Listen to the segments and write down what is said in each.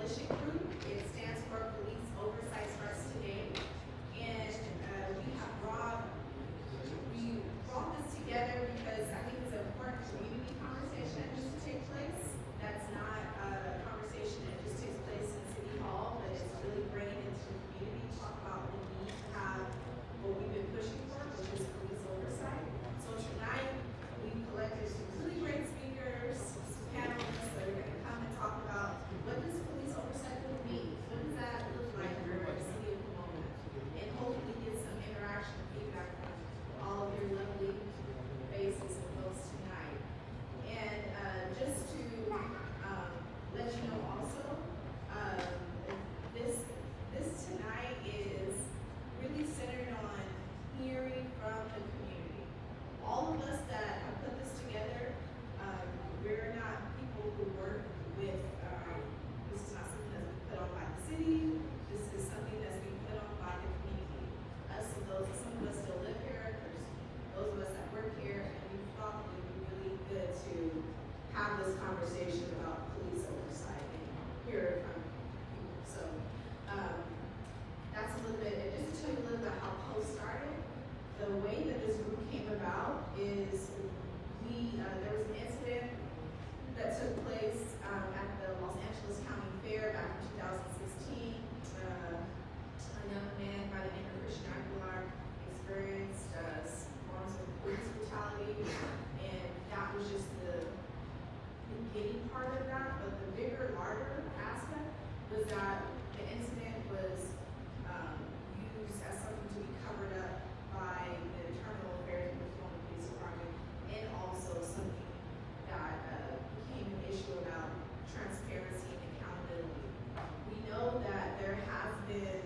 Coalition Group. It stands for Police Oversight Starts Today. And we brought this together because I think it's an important community conversation that needs to take place. That's not a conversation that just takes place in City Hall, but it's really bringing it into the community, talk about the need to have what we've been pushing for, which is police oversight. So tonight, we collected some really great speakers, some panelists that are going to come and talk about what does police oversight really mean? What does that look like for the city of Pomona? And hopefully get some interaction and feedback from all of your lovely faces and folks tonight. And just to let you know also, this tonight is really centered on hearing from the community. All of us that have put this together, we're not people who work with, this is not something that's been put on by the city, this is something that's being put on by the community. Some of us still live here, there's those of us that work here, and we thought it would be really good to have this conversation about police oversight and hear from people. So that's a little bit, and just to tell you a little bit how POST started, the way that this group came about is there was an incident that took place at the Los Angeles County Fair back in 2016. A young man by the name of Christian Aguilar experienced forms of police brutality, and that was just the beginning part of that. But the bigger, larger aspect was that the incident was used as something to be covered up by the internal affairs of the Pomona Police Department, and also something that became an issue about transparency and accountability. We know that there has been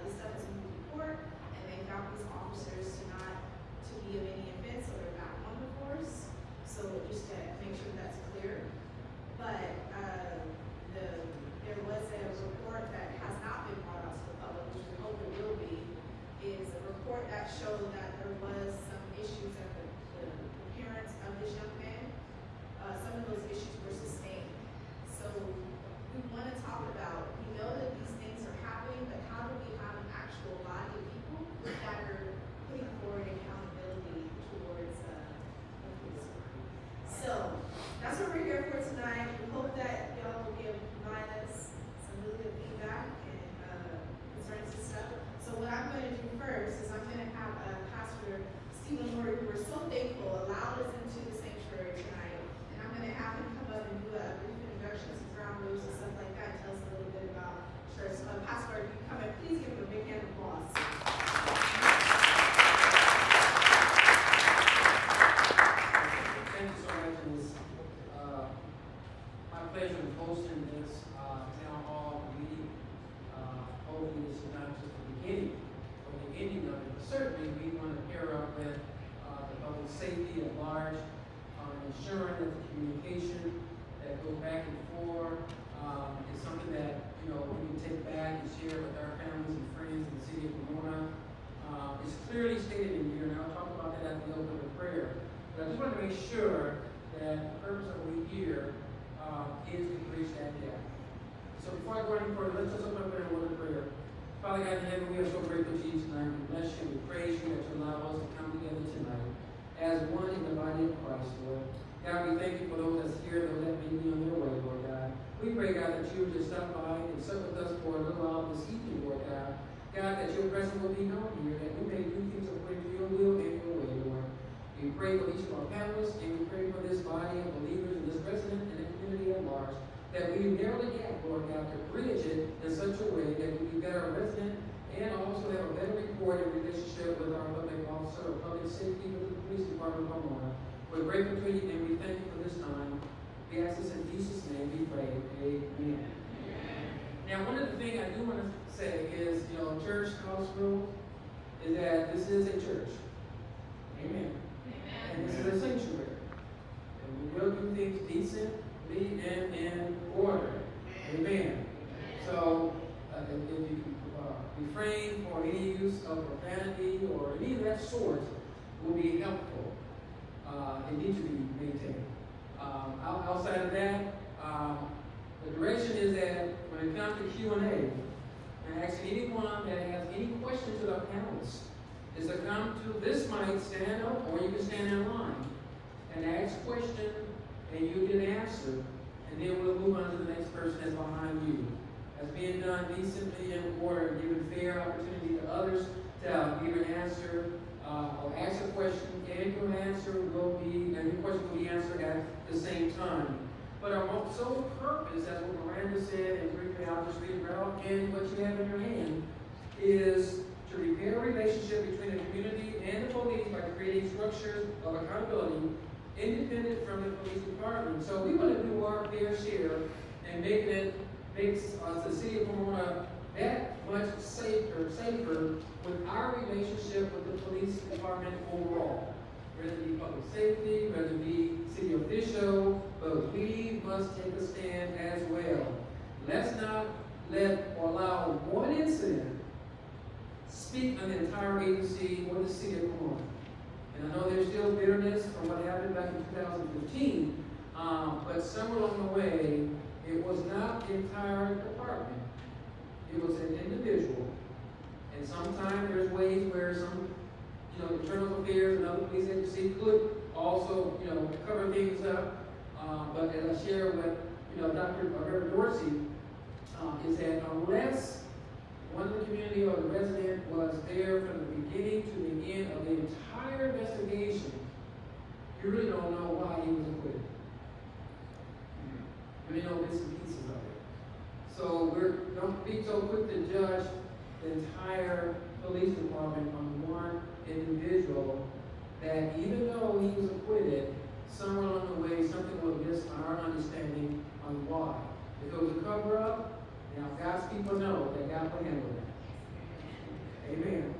this stuff has moved to court, and they found these officers to be of any offense, so they're back on the force. So just to make sure that's clear. But there was a report that has not been brought out to the public, which we hope it will be, is a report that showed that there was some issues at the parents of this young man. Some of those issues were sustained. So we want to talk about, we know that these things are happening, but how do we have an actual body of people that are putting forward accountability towards the police? So that's what we're here for tonight. We hope that y'all will be able to provide us some really good feedback and concerns and stuff. So what I'm going to do first is I'm going to have Pastor Stephen Murray, who we're so thankful allowed us into the sanctuary tonight. And I'm going to have him come up and do a brief introduction, some ground rules and stuff like that, and tell us a little bit about church. So Pastor, if you come in, please give him a big hand of applause. Thank you so much. It's my pleasure in hosting this town hall meeting. Hopefully this is not just the beginning of it, but certainly we want to pair up with the public safety at large, ensuring that the communication that goes back and forth is something that we can take back and share with our families and friends in the city of Pomona. It's clearly stated in here, and I'll talk about that at the open of prayer. But I just want to make sure that the purpose of what we hear is to bridge that gap. So before I go any further, let's just open up in a word of prayer. Father God in heaven, we are so grateful to you tonight. We bless you, we praise you that you allow us to come together tonight as one in the body of Christ, Lord. God, we thank you for those that's here, those that may be on their way, Lord God. We pray, God, that you would just stop by and sit with us for a little while this evening, Lord God. God, that your presence will be known here, that we may do things according to your will and your way, Lord. We pray for each of our panelists, and we pray for this body of believers and this resident and the community at large, that we narrow the gap, Lord God, to bridge it in such a way that we be better resident and also have a better rapport and relationship with our public officer or public safety with the police department of Pomona. We're grateful to you and we thank you for this time. We ask this in Jesus' name we pray. Amen. Now, one of the things I do want to say is, church house rule is that this is a church. Amen. And this is a sanctuary. And we will do things decently and in order. Amen. So, if you refrain for any use of profanity or any of that sort will be helpful. It needs to be maintained. Outside of that, the direction is that when Q&A. And asking anyone that has any questions to the panelists is to come to this mic, stand up, or you can stand in line and ask a question, and you get an answer, and then we'll move on to the next person that's behind you. That's being done decently in order, giving fair opportunity to others to give an answer or ask a question, and your question will be answered at the same time. But our sole purpose, as what Miranda said, and briefly I'll just read it out again, what you have in your hand, is to repair a relationship between the community and the police by creating structures of accountability independent from the police department. So we want to do our fair share and make the city of Pomona that much safer with our relationship with the police department overall. Whether it be public safety, whether it be city official, but we must take a stand as well. Let's not let or allow one incident speak on the entire agency or the city of Pomona. And I know there's still bitterness from what happened back in 2015, but somewhere along the way, it was not the entire department. It was an individual. And sometimes there's ways where some, internal affairs and other police agencies could also, cover things up. But as I share with, Dr. Reverend Dorsey, is that unless one of the community or the resident was there from the beginning to the end of the entire investigation, you really don't know why he was acquitted. You really know bits and pieces of it. So don't be so quick to judge the entire police department on one individual that even though he was acquitted, somewhere along the way something was missed on our understanding on why. If it was a cover-up, now God's people know that God will handle that. Amen.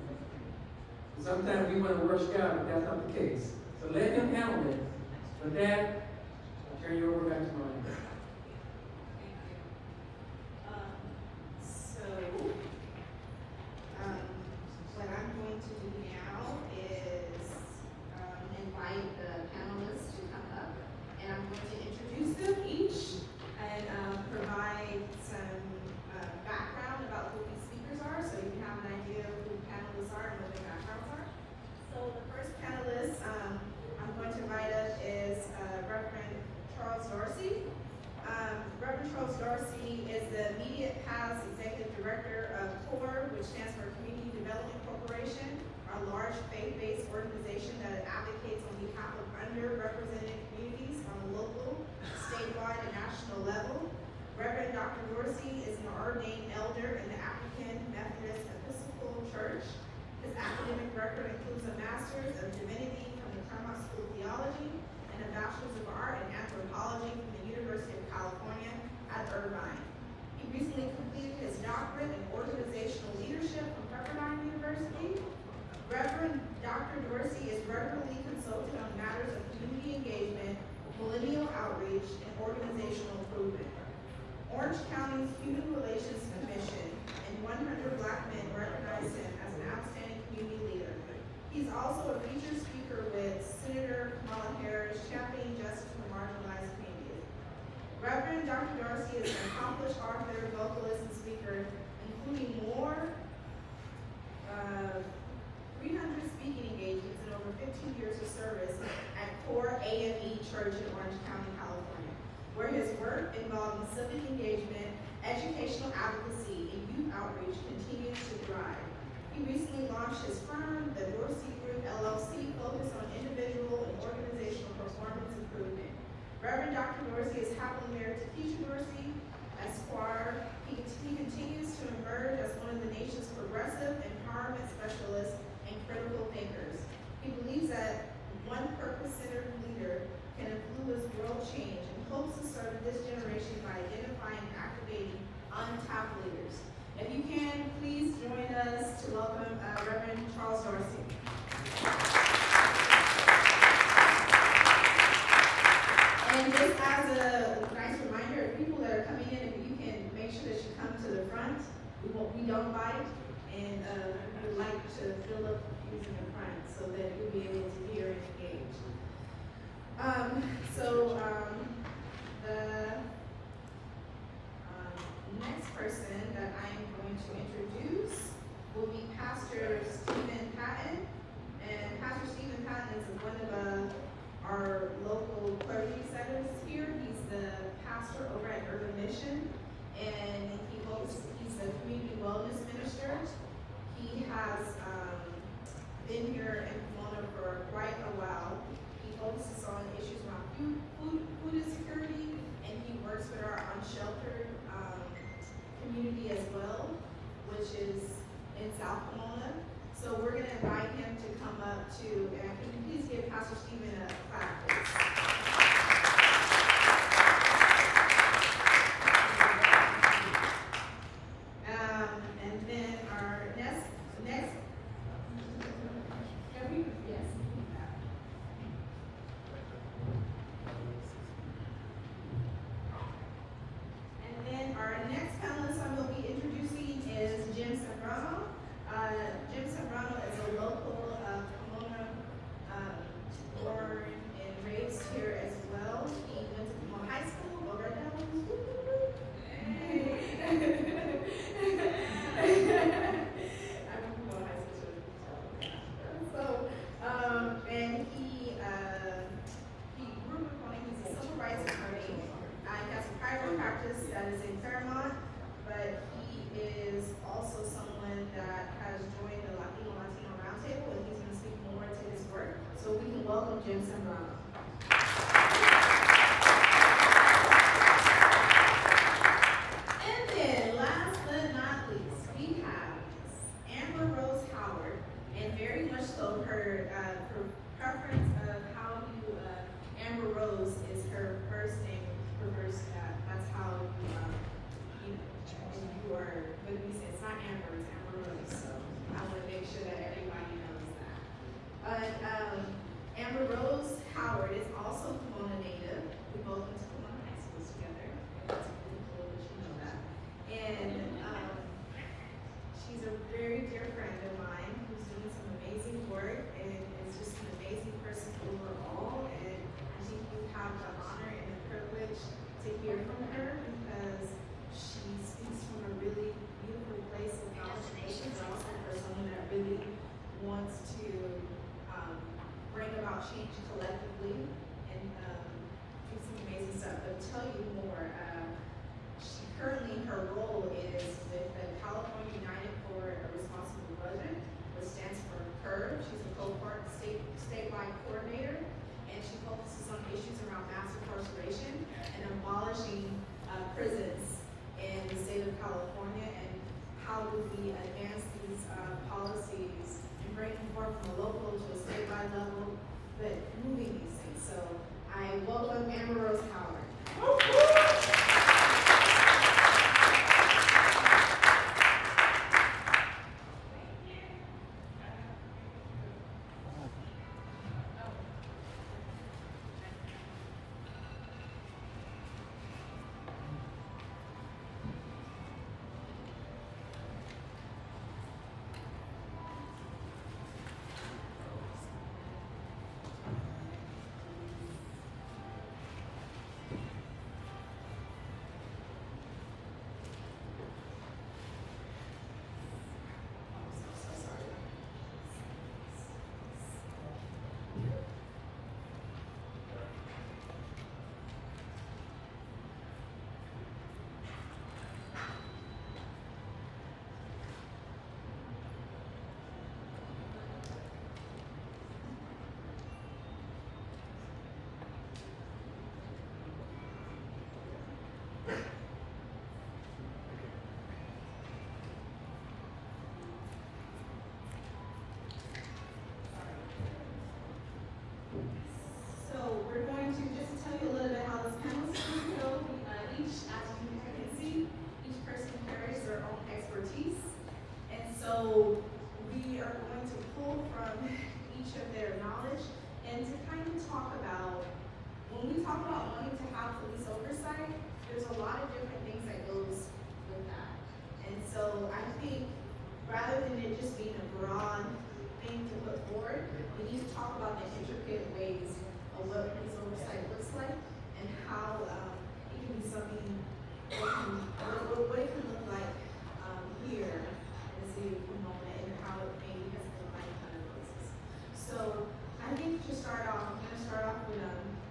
Sometimes we want to rush God, but that's not the case. So let him handle it. With that, I'll turn you over back to Miranda. What I'm going to do now is invite the panelists to come up, and I'm going to introduce them each and provide some background about who these speakers are, so you have an idea of who the panelists are and what their backgrounds are. So the first panelist I'm going to invite up is Reverend Charles Dorsey. Reverend Charles Dorsey is the immediate past executive director of CORE, which stands for Community Development Corporation, our large faith-based organization that advocates on behalf of underrepresented communities on a local, statewide, and national level. Reverend Dr. Dorsey is an ordained elder in the African Methodist Episcopal Church. His academic record includes a Master's of Divinity from the Claremont School of Theology and a Bachelor's of Art in Anthropology from the University of California at Irvine. He recently completed his doctorate in organizational leadership from Pepperdine University. Reverend Dr. Dorsey is regularly consulted on matters of community engagement, millennial outreach, and organizational improvement. Orange County's Human Relations Commission and 100 Black Men recognize him as an outstanding community leader. He's also a featured speaker with Senator Kamala Harris, championing justice for marginalized communities. Reverend Dr. Dorsey is an accomplished author, vocalist, and speaker, including more 300 speaking engagements and over 15 years of service at CORE AME Church in Orange County, California, where his work involving civic engagement, educational advocacy, and youth outreach continues to thrive. He recently launched his firm, the Dorsey Group LLC, focused on individual and organizational performance improvement. Reverend Dr. Dorsey is happily married to Keisha Dorsey, Esquire. He continues to emerge as one of the nation's progressive empowerment specialists and critical thinkers. He believes that one purpose-centered leader can influence world change and hopes to serve this generation by identifying and activating untapped leaders. If you can, please join us to welcome Reverend Charles Dorsey. And just as a nice reminder, people that are coming in, if you can make sure that you come to the front. We don't bite, and we would like to fill up using the front so that you'll be able to hear and engage. The next person that which is in South Pomona. So we're gonna invite him to come up to, and can you please give Pastor Stephen a clap, please? And then our next, yes. And then our next panelist I will be introducing is Jim Zambrano. Jim Zambrano is a local Pomona, born and raised here as well. He went to Pomona High School, go Red Devils. I'm from Pomona High School, so, and he grew up in Pomona. He's a civil rights attorney. He has a private practice that is in Fairmont, but he is also someone that has joined the Latino Roundtable, and he's going to speak more to his work. So we can welcome Jim Zambrano. And then, last but not least, we have Amber Rose Howard, and very much so her preference of how you, Amber Rose is her first name, that's how you are, when we say it's not Amber, it's Amber Rose, so I want to make sure that everybody knows that. Amber Rose Howard is also Pomona native. We both went to Pomona High Schools together. It's really cool that you know that. And she's a very dear friend of mine who's doing some amazing work and is just an amazing person overall. And I think you have the honor and the privilege to hear from her because she speaks from a really beautiful place of knowledge, but also for someone that really wants to bring about change collectively and do some amazing stuff. But to tell you more, she currently, her role is with the California United for a Responsible Budget, which stands for CURB. She's a statewide coordinator, and she focuses on issues around mass incarceration and abolishing prisons in the state of California, and how do we advance these policies and bring them forward from a local to a statewide level, but moving these things. So I welcome Amber Rose Howard. So we're going to just tell you a little bit how this panel is going to go. Each, as you can see, each person carries their own expertise. And so we are going to pull from each of their knowledge and to kind of talk about, when we talk about wanting to have police oversight, there's a lot of different things that goes with that. And so I think rather than it just being a broad thing to put forward, we need to talk about the intricate ways of what police oversight looks like and how it can be something, what it can look like here in the city of Pomona and how it maybe has been like other places. So I think to start off, I'm going to start off with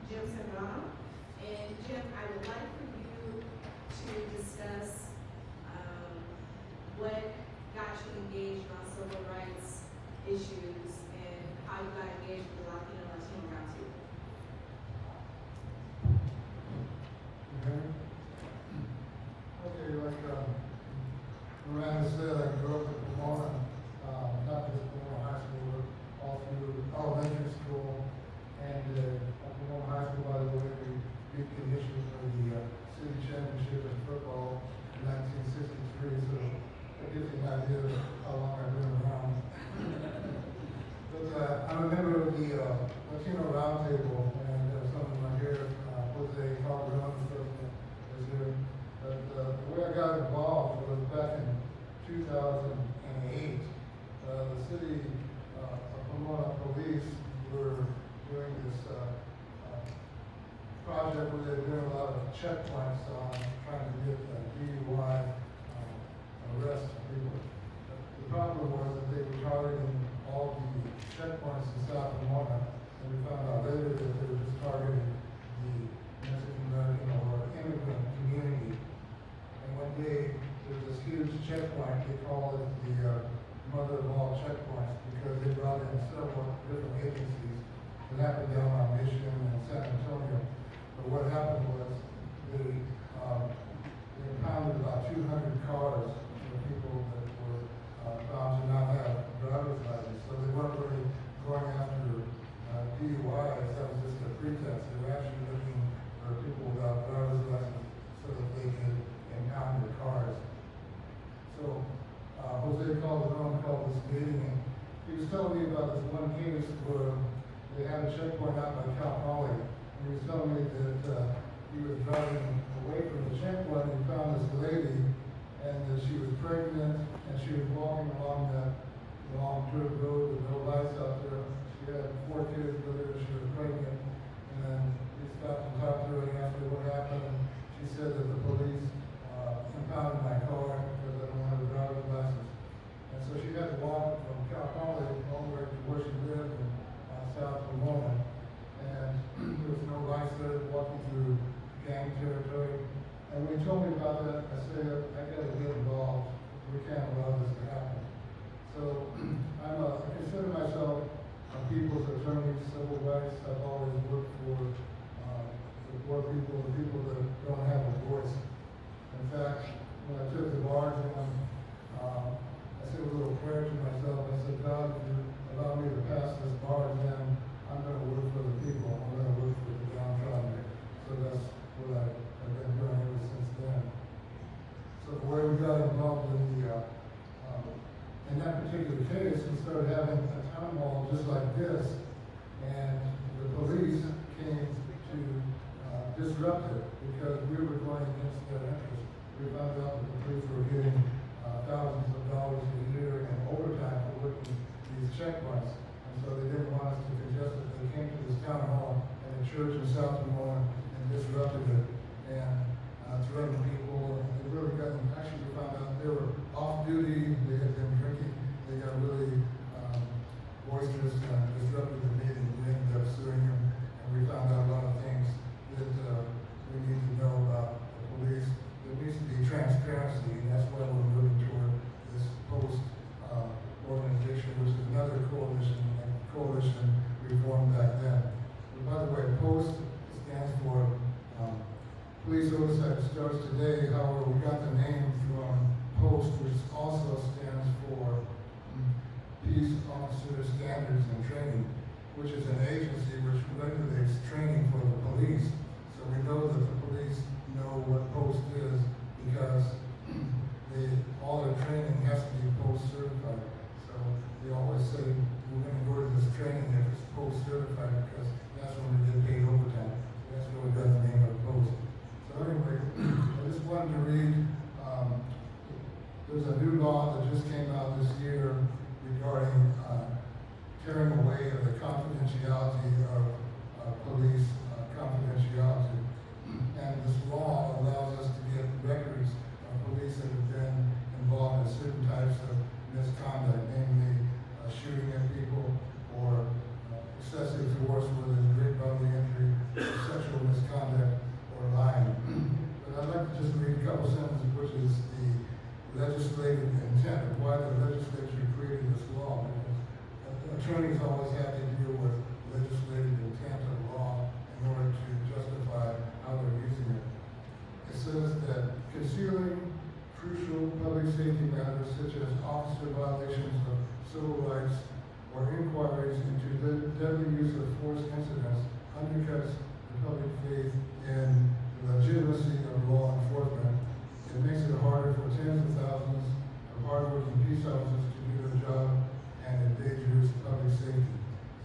Jim Zambrano. And Jim, I would like for you to discuss what got you engaged on civil rights issues and how you got engaged with the Latino Roundtable. Okay, like Miranda said, I grew up in Pomona, not just Pomona High School, but all through elementary school. And at Pomona High School, by the way, we beat conditions for the city championship in football in 1963. So that gives you an idea of how long I've been around. But I'm a member of the Latino Roundtable, and someone right here, Jose Calderon, the president, is here. But the way I got involved was back in 2008. The city of Pomona Police were doing this project where they were doing a lot of checkpoints on trying to get DUI arrest people. The problem was that they were targeting all the checkpoints in South Pomona, and we found out later that they were just targeting the Mexican American or immigrant community. And one day, there was this huge checkpoint, they called it the mother of all checkpoints, because they brought in several different agencies. It happened down on Mission and San Antonio. But what happened was they impounded about 200 cars for people that were found to not have driver's license. So they weren't really going after DUIs, that was just a pretext. They were actually looking for people without driver's license so that they could impound their cars. So Jose Calderon called this meeting, and he was telling me about this one case where they had a checkpoint out by Cal Poly. And he was telling me that he was driving away from the checkpoint and he found this lady, and that she was pregnant, and she was walking along that long dirt road with no lights out there. She had 4 kids with her, she was pregnant, and then he stopped and talked to her and asked her what happened, and she said that the police impounded my car because I don't have a driver's license. And so she had to walk from Cal Poly all the way to where she lived in South Pomona. And there was no lights there, walking through gang territory. And when he told me about that, I said, I gotta get involved. We can't allow this to happen. So I consider myself a people's attorney, civil rights. I've always worked for the poor people, the people that don't have a voice. In fact, when I took the bar exam, I said a little prayer to myself. I said, God, if you allow me to pass this bar exam, I'm going to work for the people. I'm going to work for the downtrodden. So that's what I've been doing ever since then. So the way we got involved in that particular case, we started having a town hall just like this, and the police came to disrupt it because we were going against their interests. We found out that the police were getting thousands of dollars a year in overtime for working these checkpoints. And so they didn't want us to congest it. They came to this town hall and a church in South Pomona and disrupted it and threatened people. And they really got, actually we found out they were off duty, they had been drinking, they got really boisterous and disrupted the meeting. We ended up suing them, and we found out a lot of things that we need to know about the police. There needs to be transparency, and that's why we're moving toward this POST organization, which is another coalition we formed back then. But by the way, POST stands for Police Oversight Starts Today. However, we got the name from POST, which also stands for Peace Officer Standards and Training, which is an agency which regulates training for the police. So we know that the police know what POST is because all their training has to be POST certified. So they always say, we're going to go to this training if it's POST certified because that's when we get paid overtime. That's where we got the name of POST. So anyway, I just wanted to read, there's a new law that just came out this year regarding tearing away of the confidentiality of police confidentiality. And this law allows us to get records of police that have been involved in certain types of misconduct, namely shooting at people or excessive force where there's great bodily injury, sexual misconduct, or lying. But I'd like to just read a couple sentences, which is the legislative intent of why the legislature created this law. Because attorneys always have to deal with legislative intent of law in order to justify how they're using it. It says that concealing crucial public safety matters such as officer violations of civil rights or inquiries into deadly use of force incidents undercuts the public faith in the legitimacy of law enforcement. It makes it harder for tens of thousands of hardworking peace officers to do their job, and it endangers public safety.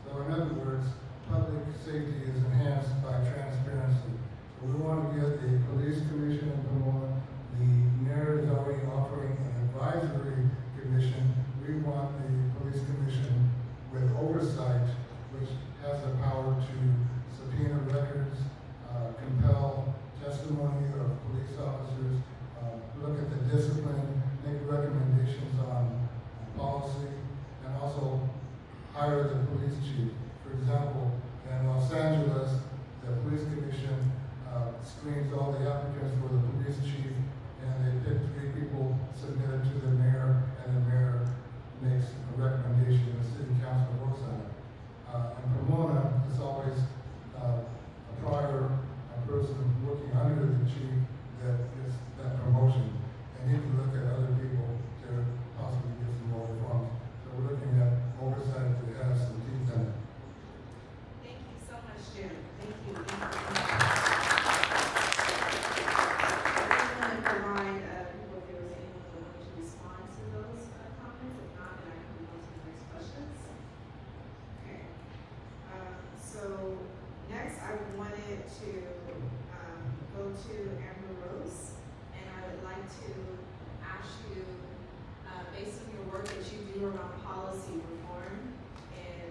So in other words, public safety is enhanced by transparency. So we want to get a police commission in Pomona. The mayor is already offering an advisory commission. We want a police commission with oversight, which has the power to subpoena records, compel testimony of police officers, look at the discipline, make recommendations on policy, and also hire the police chief. For example, in Los Angeles, the police commission screens all the applicants for the police chief, and they pick 3 people, submit it to the mayor, and the mayor makes a recommendation, the city council votes on it. In Pomona, it's always a prior person working under the chief that gets that promotion. And you can look at other people to possibly get some more reforms. So we're looking at oversight that has some teeth in it. Thank you so much, Jim. Thank you. I just want to provide people if there was anyone that wanted to respond to those comments. If not, then I can move on to the next questions. Okay. So next, I wanted to go to Amber Rose, and I would like to ask you, based on your work that you do around policy reform and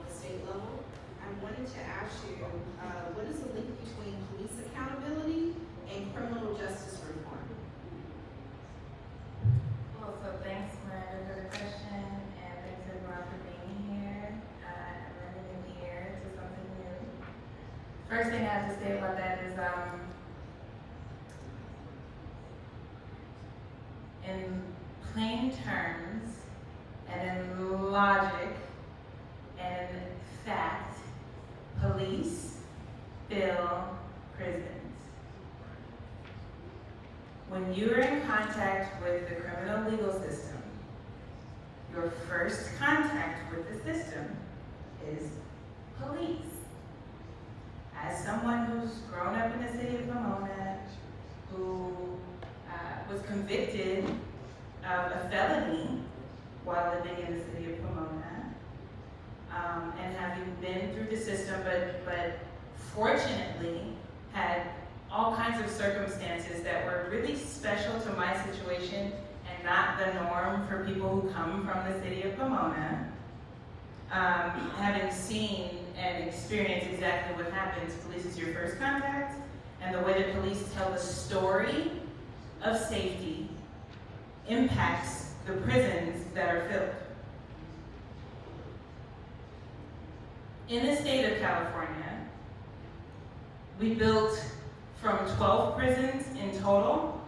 the state level, I wanted to ask you, what is the link between police accountability and criminal justice reform? Well, so thanks, Miranda, for the question, and thanks everyone for being here. I'm learning a new year to something new. First thing I have to say about that is, in plain terms, and in logic, and fact, police fill prisons. When you're in contact with the criminal legal system, your first contact with the system is police. As someone who's grown up in the city of Pomona, who was convicted of a felony while living in the city of Pomona, and having been through the system, but fortunately had all kinds of circumstances that were really special to my situation and not the norm for people who come from the city of Pomona. Having seen and experienced exactly what happens, police is your first contact, and the way that police tell the story of safety impacts the prisons that are filled. In the state of California, we built from 12 prisons in total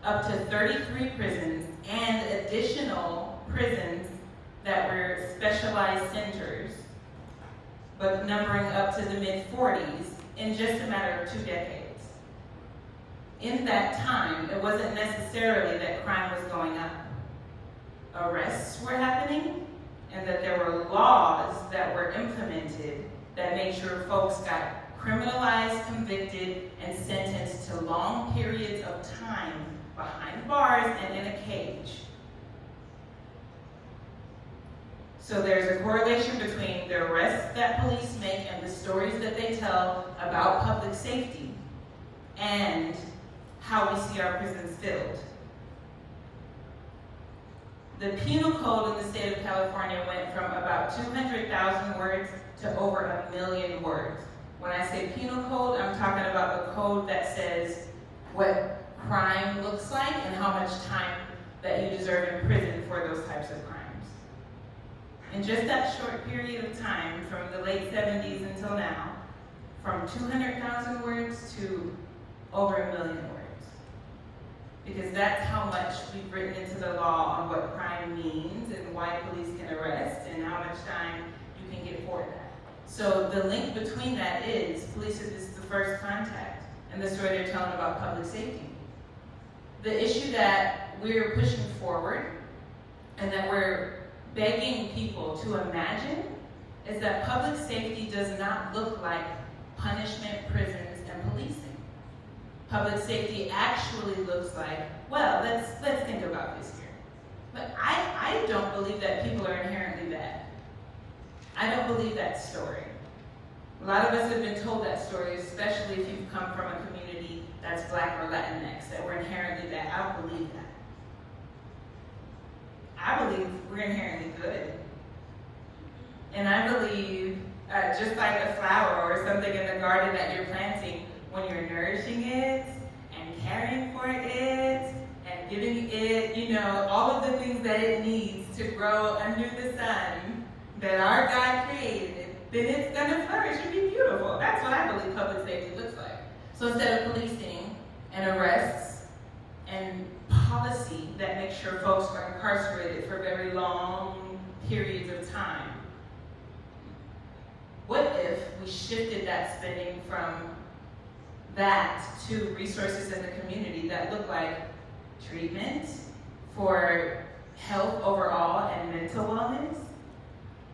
up to 33 prisons and additional prisons that were specialized centers, but numbering up to the mid-40s in just a matter of 2 decades. In that time, it wasn't necessarily that crime was going up. Arrests were happening, and that there were laws that were implemented that made sure folks got criminalized, convicted, and sentenced to long periods of time behind bars and in a cage. So there's a correlation between the arrests that police make and the stories that they tell about public safety and how we see our prisons filled. The penal code in the state of California went from about 200,000 words to over 1 million words. When I say penal code, I'm talking about the code that says what crime looks like and how much time that you deserve in prison for those types of crimes. In just that short period of time, from the late 70s until now, from 200,000 words to over 1 million words. Because that's how much we've written into the law on what crime means and why police can arrest and how much time you can get for that. So the link between that is police is the first contact and the story they're telling about public safety. The issue that we're pushing forward and that we're begging people to imagine is that public safety does not look like punishment, prisons, and policing. Public safety actually looks like, well, let's think about this here. But I don't believe that people are inherently bad. I don't believe that story. A lot of us have been told that story, especially if you've come from a community that's Black or Latinx, that we're inherently bad. I don't believe that. I believe we're inherently good. And I believe, just like a flower or something in the garden that you're planting, when you're nourishing it and caring for it and giving it, all of the things that it needs to grow under the sun that our God created, then it's gonna flourish and be beautiful. That's what I believe public safety looks like. So instead of policing and arrests and policy that makes sure folks are incarcerated for very long periods of time, what if we shifted that spending from that to resources in the community that look like treatment for health overall and mental wellness?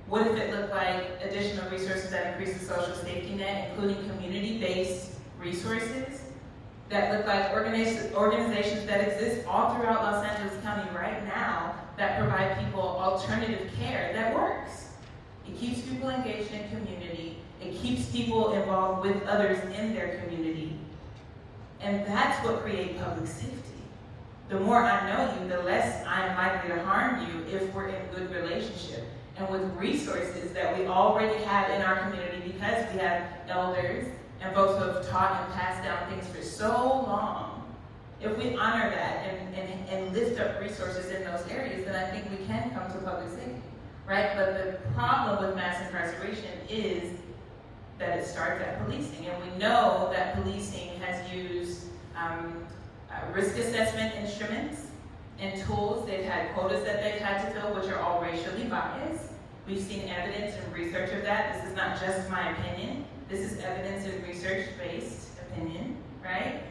What if it looked like additional resources that increase the social safety net, including community-based resources that look like organizations that exist all throughout Los Angeles County right now that provide people alternative care that works? It keeps people engaged in community. It keeps people involved with others in their community. And that's what creates public safety. The more I know you, the less I'm likely to harm you if we're in good relationship. And with resources that we already have in our community because we have elders and folks who have taught and passed down things for so long, if we honor that and lift up resources in those areas, then I think we can come to public safety, right? But the problem with mass incarceration is that it starts at policing. And we know that policing has used risk assessment instruments and tools. They've had quotas that they've had to fill, which are all racially biased. We've seen evidence and research of that. This is not just my opinion. This is evidence and research-based opinion, right?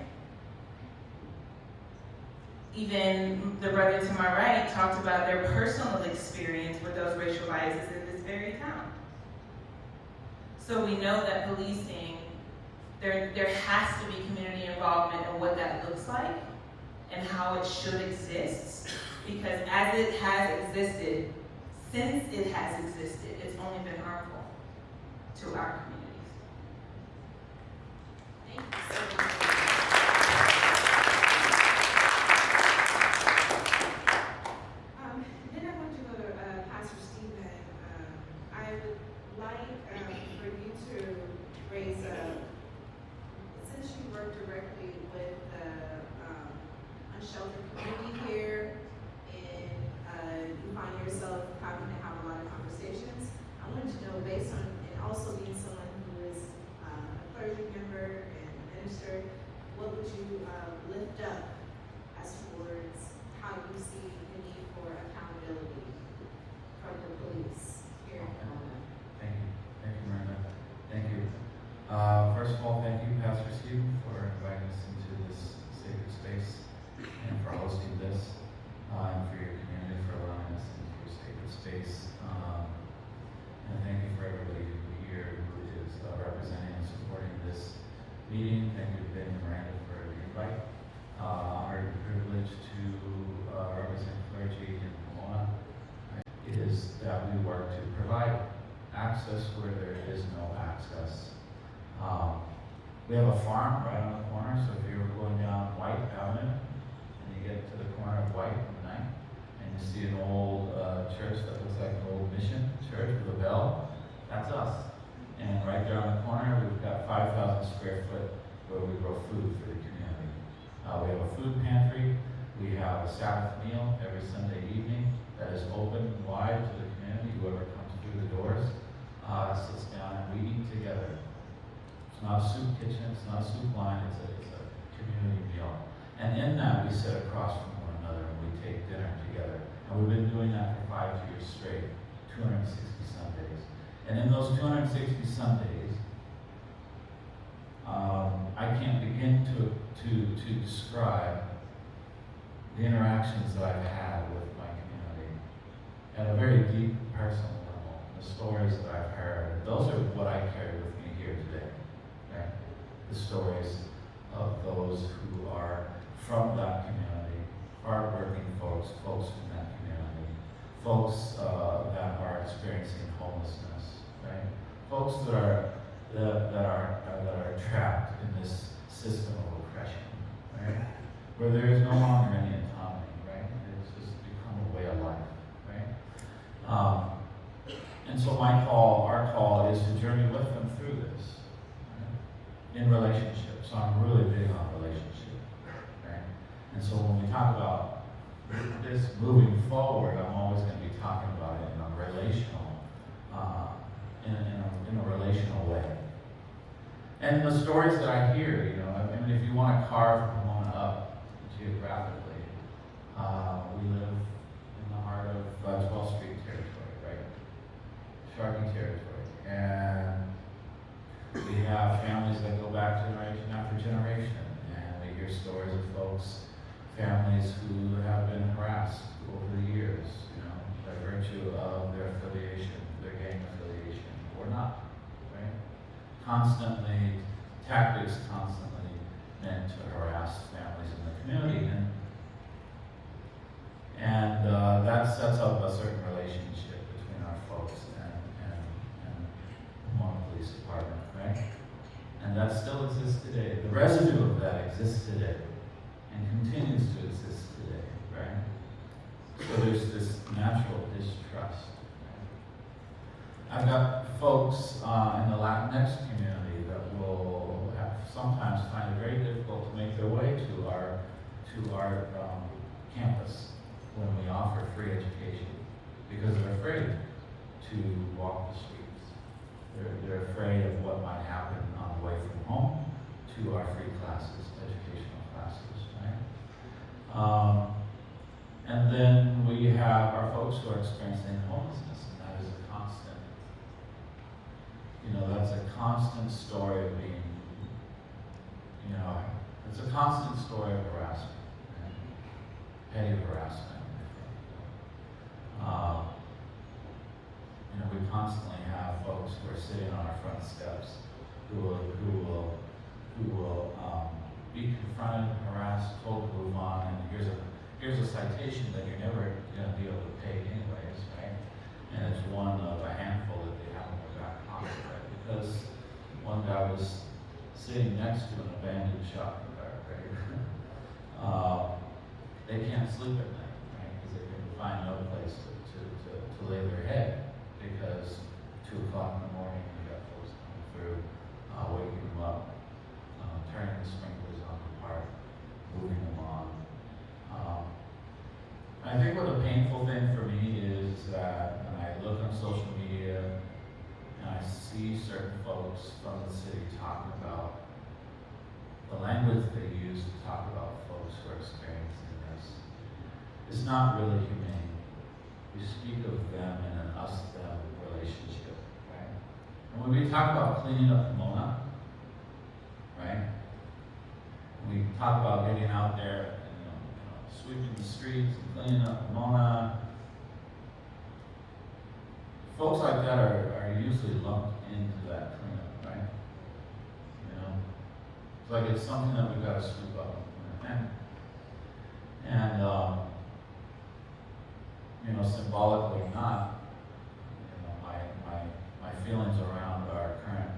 Even the brother to my right talked about their personal experience with those racial biases in this very town. So we know that policing, there has to be community involvement in what that looks like and how it should exist, because as it has existed, since it has existed, it's only been harmful to our communities. Thank you so much. Then I want to go to Pastor Stephen. I would like for you to raise since you work directly with the unsheltered community here, and you find yourself having to have a lot of conversations, I wanted to know, based on, and also being someone who is a clergy member and a minister, what would you lift up as towards how you see the need for accountability from the police here in Pomona? Thank you, Miranda. Thank you. First of all, thank you, Pastor Steve, for inviting us into this sacred space and for hosting this, and for your community for allowing us into your sacred space. And thank you for everybody here who is representing and supporting this meeting. Thank you to Ben and Miranda for the invite. Honored and privileged to represent clergy in Pomona. It is that we work to provide access where there is no access. We have a farm right on the corner, so if you're going down White Avenue and you get to the corner of White and 9th and you see an old church that looks like an old mission church with a bell, that's us. And right there on the corner, we've got 5,000 square foot where we grow food for the community. We have a food pantry. We have a Sabbath meal every Sunday evening that is open wide to the community. Whoever comes through the doors sits down and we eat together. It's not a soup kitchen, it's not a soup line, it's a community meal. And in that, we sit across from one another and we take dinner together. And we've been doing that for 5 years straight, 260 Sundays. And in those 260 Sundays, I can't begin to describe the interactions that I've had with my community at a very deep personal level, the stories that I've heard, those are what I carry with me here today, right? The stories of those who are from that community, hardworking folks, folks from that community, folks that are experiencing homelessness, right? Folks that are trapped in this system of oppression, right? Where there is no longer any autonomy, right? It's just become a way of life, right? And so our call is to journey with them through this, right? In relationships. So I'm really big on relationship, right? And so when we talk about this moving forward, I'm always going to be talking about it in a relational, in a relational way. And the stories that I hear, you know, I mean, if you want to carve Pomona up geographically, we live in the heart of 12th Street territory, right? Sharkey territory. And we have families that go back generation after generation, and we hear stories of folks, families who have been harassed over the years, you know, by virtue of their affiliation, their gang affiliation, or not, right? Tactics constantly meant to harass families in the community, and that sets up a certain relationship between our folks and Pomona Police Department, right? And that still exists today. The residue of that exists today and continues to exist today, right? So there's this natural distrust. Right? I've got folks in the Latinx community that will sometimes find it very difficult to make their way to our campus when we offer free education because they're afraid to walk the streets. They're afraid of what might happen on the way from home to our free classes, educational classes, right? And then we have our folks who are experiencing homelessness, and that is a constant, you know, that's a constant story of being, you know, it's a constant story of harassment, right? Petty harassment. You know, we constantly have folks who are sitting on our front steps who will be confronted, harassed, told to move on, and here's a citation that you're never going to be able to pay anyways, right? And it's one of a handful that they have in their back pocket, right? Because one guy was sitting next to an abandoned shopping cart, right? They can't sleep at night, right? Because they can find no place to lay their head, because 2 o'clock in the morning you got folks coming through, waking them up, turning the sprinklers on the park, moving them on. I think what the painful thing for me is that when I look on social media and I see certain folks from the city talking about the language they use to talk about folks who are experiencing this, it's not really humane. We speak of them in an us-them relationship, right? And when we talk about cleaning up Pomona, right? When we talk about getting out there and you know, sweeping the streets and cleaning up Pomona, folks like that are usually lumped into that cleanup, right? You know, it's like it's something that we've got to sweep up, and you know, symbolically or not, you know, my feelings around our current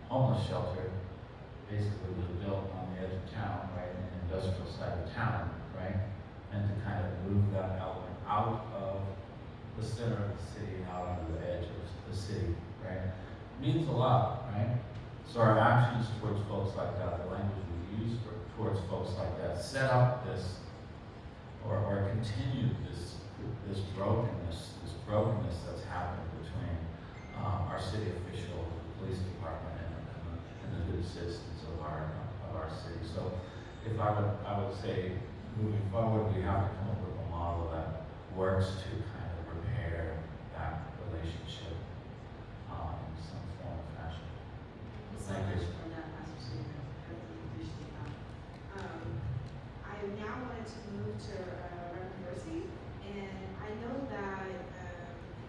homeless shelter basically was built on the edge of town, right, in the industrial side of town, right, and to kind of move that element out of the center of the city, out onto the edge of the city, right, means a lot, right? So our actions towards folks like that, the language we use towards folks like that, set up this or continue this brokenness that's happened between our city officials, the police department, and the good citizens of our city. So, if I would say, moving forward, we have to come up with a model that works to kind of repair that relationship in some form or fashion. Thank you. I now want to to Reverend Dorsey, and I know that,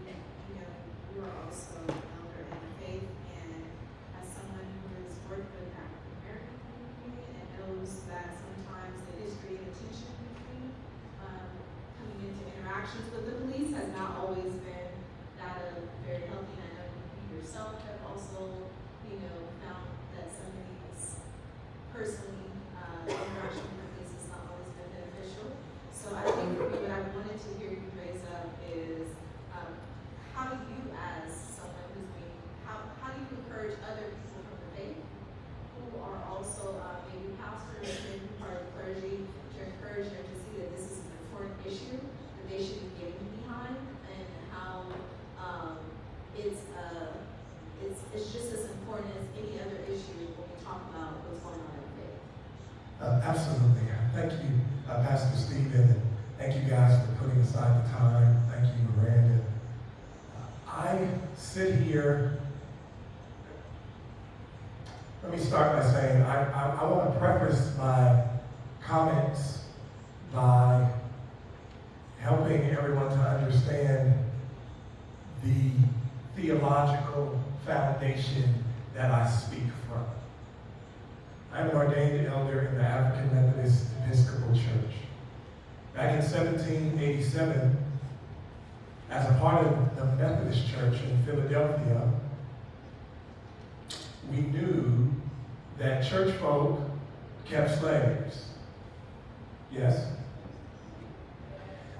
you know, you are also an elder in the faith, and as someone who has worked with African American community and knows that sometimes the history and the tension between coming into interactions with the police has not always been that of very healthy. And I know you yourself have also, you know, found that some of these personally interaction with the police has not always been beneficial. So I think for me, what I wanted to hear you raise up is how do you, as someone who's being, how do you encourage other people from the faith who are also maybe pastors and part of the clergy to encourage them to see that this is an important issue that they should be getting behind, and how it's just as important as any other issue when we talk about what's going on in faith. Absolutely. Thank you, Pastor Stephen, and thank you guys for putting aside the time. Thank you, Miranda. I sit here. Let me start by saying I want to preface my comments by helping everyone to understand the theological foundation that I speak from. I'm an ordained elder in the African Methodist Episcopal Church. Back in 1787, as a part of the Methodist Church in Philadelphia, we knew that church folk kept slaves. Yes?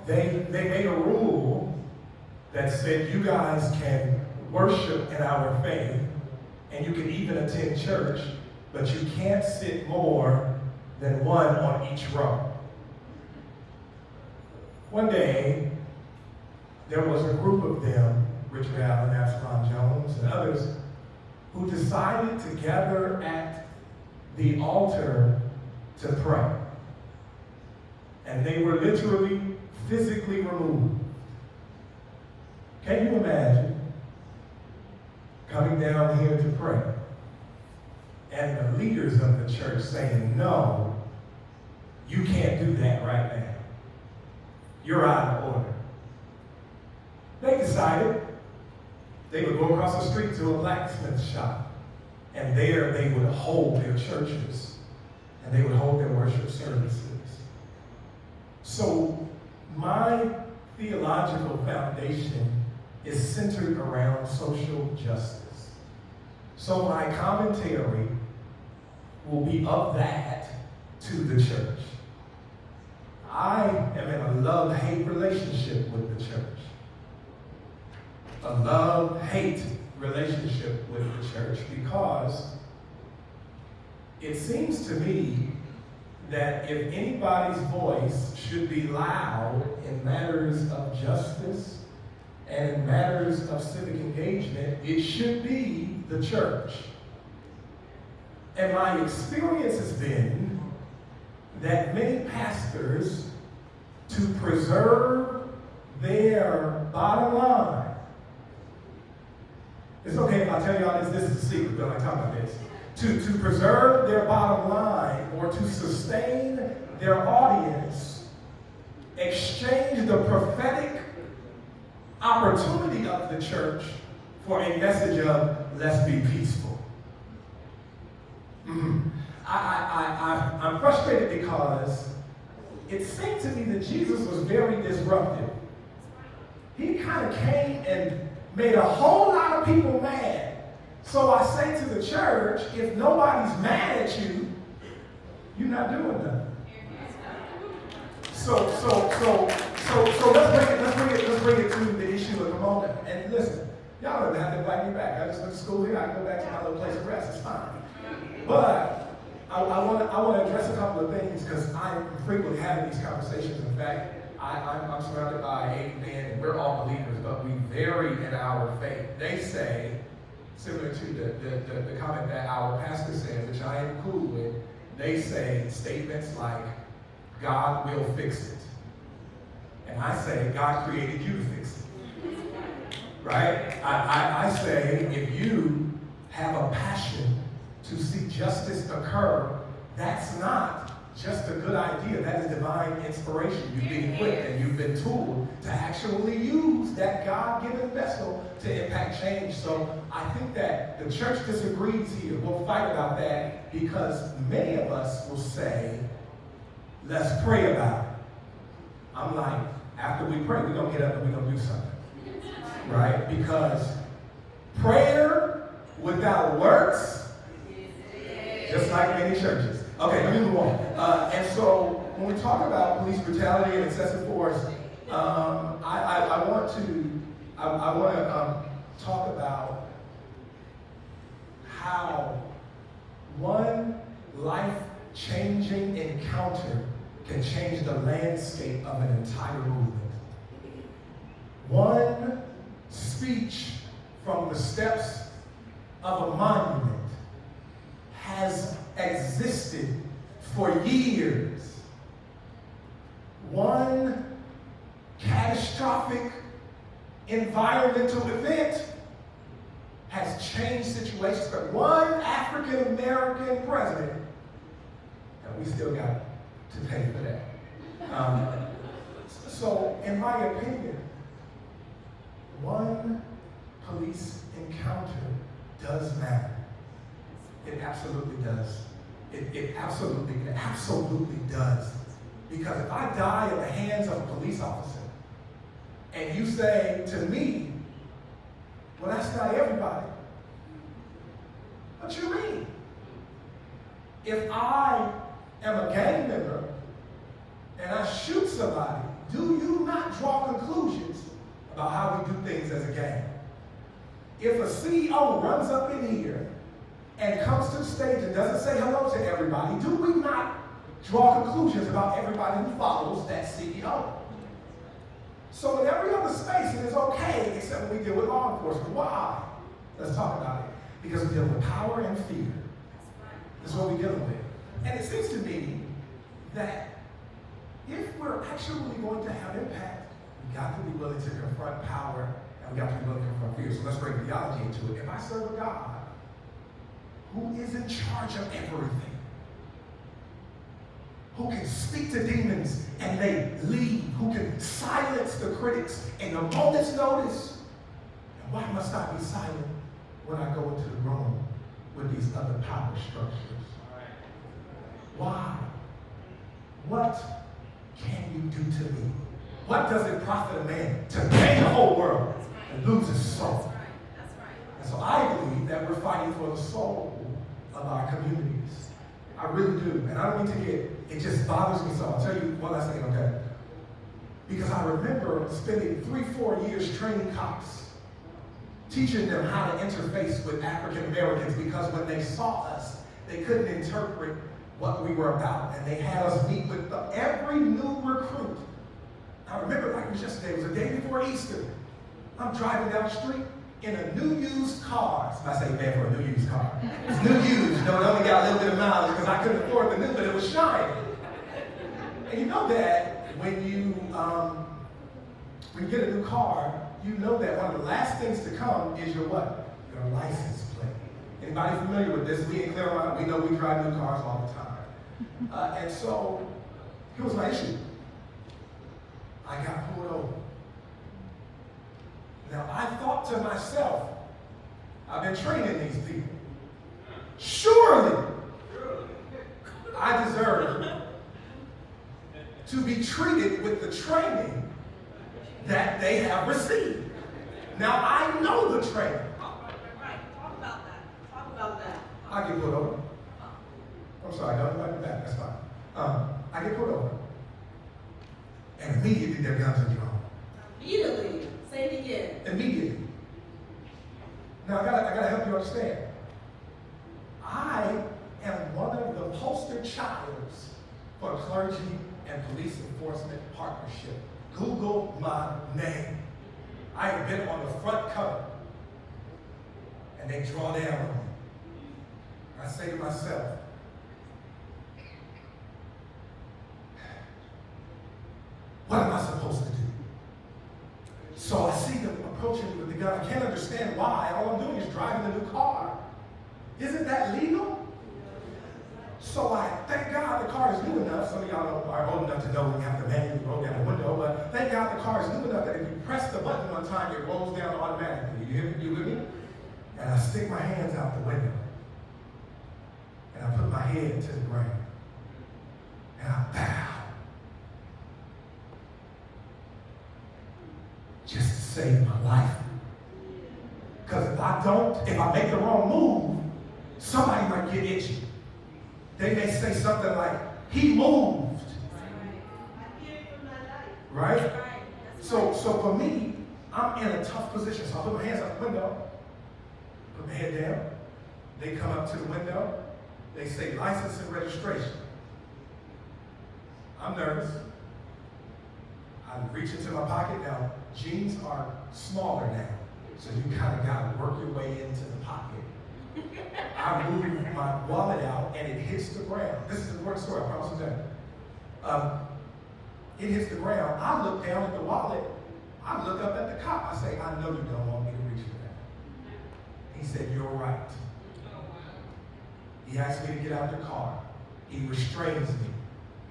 They made a rule that said you guys can worship in our faith and you can even attend church, but you can't sit more than one on each row. One day, there was a group of them, Richard Allen, Absalom Jones, and others, who decided to gather at the altar to pray. And they were literally, physically removed. Can you imagine coming down here to pray and the leaders of the church saying, no, you can't do that right now. You're out of order. They decided they would go across the street to a blacksmith shop, and there they would hold their churches and they would hold their worship services. So my theological foundation is centered around social justice. So my commentary will be of that to the church. I am in a love-hate relationship with the church. A love-hate relationship with the church, because it seems to me that if anybody's voice should be loud in matters of justice and in matters of civic engagement, it should be the church. And my experience has been that many pastors, to preserve their bottom line, it's okay if I tell y'all this is a secret, don't I talk about this? To preserve their bottom line or to sustain their audience, exchange the prophetic opportunity of the church for a message of let's be peaceful. I'm frustrated because it seemed to me that Jesus was very disruptive. He kind of came and made a whole lot of people mad. So I say to the church, if nobody's mad at you, you're not doing nothing. So let's bring it to the issue of the moment. And listen, y'all don't have to invite me back. I just went to school here. I can go back to my little place of rest. It's fine. But I want to address a couple of things because I'm frequently having these conversations. In fact, I'm surrounded by 8 men, and we're all believers, but we vary in our faith. They say, similar to the comment that our pastor said, which I am cool with, they say statements like, God will fix it. And I say, God created you to fix it. Right? I say, if you have a passion to see justice occur, that's not just a good idea. That is divine inspiration. You've been equipped and you've been tooled to actually use that God-given vessel to impact change. So I think that the church disagrees here. We'll fight about that because many of us will say, let's pray about it. I'm like, after we pray, we're going to get up and we're going to do something. Right? Because prayer without works, just like many churches. Okay, let me move on. And so when we talk about police brutality and excessive force, I want to talk about how one life-changing encounter can change the landscape of an entire movement. One speech from the steps of a monument has existed for years. One catastrophic environmental event has changed situations. But one African American president, and we still got to pay for that. So, in my opinion, one police encounter does matter. It absolutely does. It absolutely does. Because if I die at the hands of a police officer, and you say to me, well, that's not everybody. What you mean? If I am a gang member and I shoot somebody, do you not draw conclusions about how we do things as a gang? If a CEO runs up in here and comes to the stage and doesn't say hello to everybody, do we not draw conclusions about everybody who follows that CEO? So in every other space, it is okay, except when we deal with law enforcement. Why? Let's talk about it. Because we deal with power and fear. That's what we're dealing with. And it seems to me that if we're actually going to have impact, we got to be willing to confront power and we got to be willing to confront fear. So let's bring theology into it. If I serve a God who is in charge of everything, who can speak to demons and they leave, who can silence the critics in a moment's notice, and why must I be silent when I go into the room with these other power structures? Why? What can you do to me? What does it profit a man to gain the whole world and lose his soul? And so I believe that we're fighting for the soul of our communities. I really do. And I don't mean to it just bothers me so. I'll tell you one last thing, okay? Because I remember spending 3-4 years training cops, teaching them how to interface with African Americans, because when they saw us, they couldn't interpret what we were about. And they had us meet with every new recruit. I remember like it was yesterday, it was a day before Easter. I'm driving down the street in a new used car. I say man for a new used car. It's new used, it only got a little bit of mileage because I couldn't afford the new, but it was shiny. And you know that when you get a new car, you know that one of the last things to come is your what? Your license plate. Anybody familiar with this? We in Claremont, we know we drive new cars all the time. And so, here was my issue. I got pulled over. Now, I thought to myself, I've been training these people. Surely, I deserve to be treated with the training that they have received. Now, I know the training. Right, talk about that. Talk about that. I get pulled over. I'm sorry, don't invite me back, that's fine. I get pulled over. And immediately their guns are drawn. Immediately. Say it again. Immediately. Now I gotta help you understand. I am one of the poster childs for clergy and police enforcement partnership. Google my name. I have been on the front cover. And they draw down on me. I say to myself, what am I supposed to do? So I see them approaching me with the gun. I can't understand why. All I'm doing is driving a new car. Isn't that legal? So I thank God the car car is new enough, some of y'all are old enough to know when you have to manually roll down the window, but thank God the car is new enough that if you press the button one time, it rolls down automatically. You hear me? You with me? And I stick my hands out the window. And I put my head to the ground. And I bow. Just to save my life. Because if I make the wrong move, somebody might get itchy. They may say something like, he moved. Right? So for me, I'm in a tough position. So I put my hands out the window, put my head down. They come up to the window. They say license and registration. I'm nervous. I reach into my pocket. Now, jeans are smaller now. So you kind of got to work your way into the pocket. I move my wallet out and it hits the ground. This is an important story, I promise you that. It hits the ground. I look down at the wallet. I look up at the cop. I say, I know you don't want me to reach for that. He said, you're right. He asked me to get out the car. He restrains me.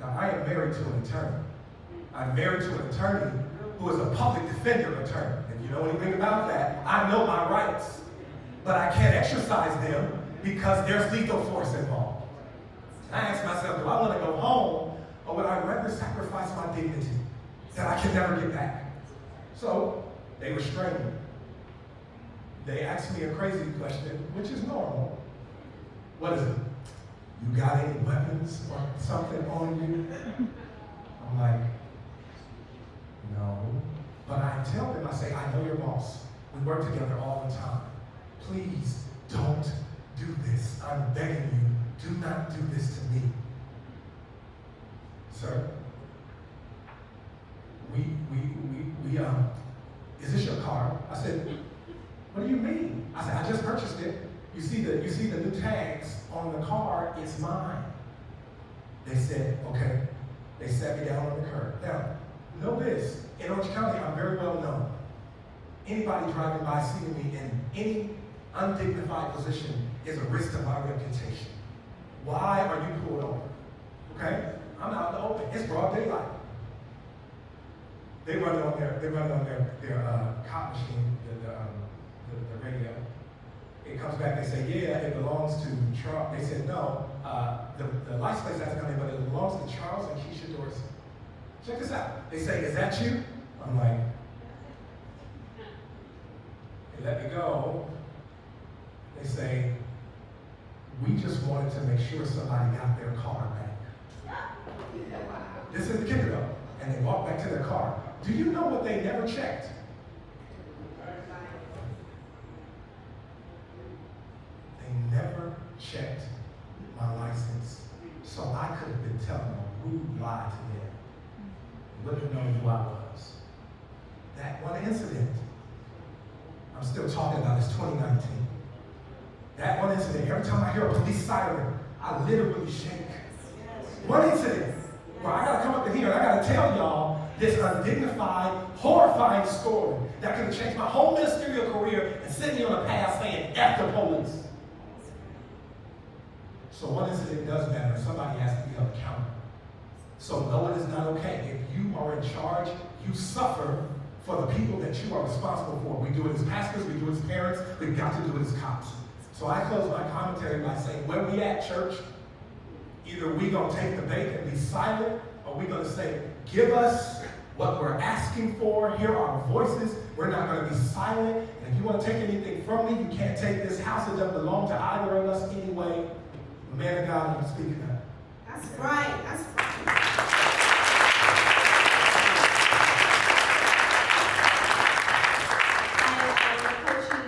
Now, I am married to an attorney. I'm married to an attorney who is a public defender attorney. If you know anything about that, I know my rights. But I can't exercise them because there's lethal force involved. I ask myself, do I want to go home or would I rather sacrifice my dignity that I can never get back? So they restrain me. They ask me a crazy question, which is normal. What is it? You got any weapons or something on you? I'm like, no. But I tell them, I say, I know your boss. We work together all the time. Please don't do this. I'm begging you, do not do this to me. Sir, is this your car? I said, what do you mean? I said, I just purchased it. You see the new tags on the car, it's mine. They said, okay. They sat me down on the curb. Now, know this, in Orange County, I'm very well known. Anybody driving by seeing me in any undignified position is a risk to my reputation. Why are you pulled over? Okay? I'm out in the open. It's broad daylight. They run on their cop machine, the radio. It comes back, they say, yeah, it belongs to Charles. They said, no, the license plate hasn't come in, but it belongs to Charles and Keisha Dorsey. Check this out. They say, is that you? I'm like, they let me go. They say, we just wanted to make sure somebody got their car back. This is the kicker though. And they walk back to their car. Do you know what they never checked? They never checked my license. So I could have been telling a rude lie to them. Wouldn't have known who I was. That one incident, I'm still talking about, it's 2019. That one incident, every time I hear a police siren, I literally shake. One incident where I gotta come up in here and I gotta tell y'all this undignified, horrifying story that could have changed my whole ministerial career and set me on a path saying, F the police. So one incident does matter, and somebody has to be held accountable. So no, it is not okay. If you are in charge, you suffer for the people that you are responsible for. We do it as pastors, we do it as parents, we've got to do it as cops. So I close my commentary by saying, where we at, church? Either we gonna take the bait and be silent, or we gonna say, give us what we're asking for, hear our voices, we're not gonna be silent, and if you wanna take anything from me, you can't take this house, it doesn't belong to either of us anyway. Man of God, I'm speaking that. That's right, that's right. We're approaching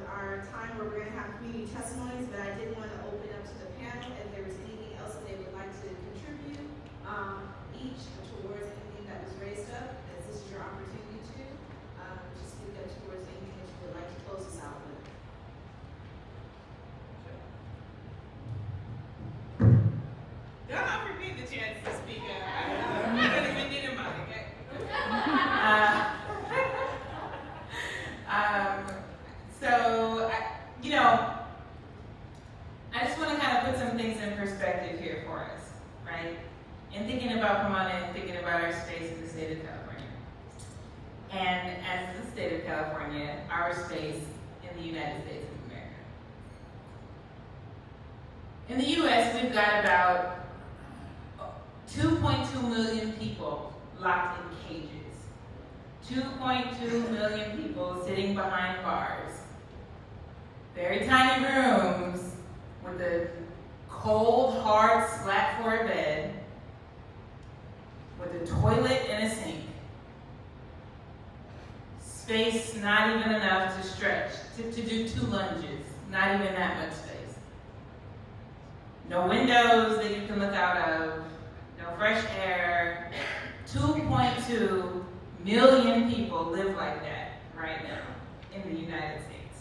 our time where we're going to have community testimonies, but I did want to open up to the panel if there was anything else that they would like to contribute, each towards anything that was raised up, as this is your opportunity to speak up towards anything that you would like to close us out with. Don't offer me the chance. and as the state of California, our space in the United States of America. In the US, we've got about 2.2 million people locked in cages. 2.2 million people sitting behind bars. Very tiny rooms with a cold, hard slat for a bed, with a toilet and a sink. Space not even enough to stretch, to do 2 lunges, not even that much space. No windows that you can look out of, no fresh air. 2.2 million people live like that right now in the United States.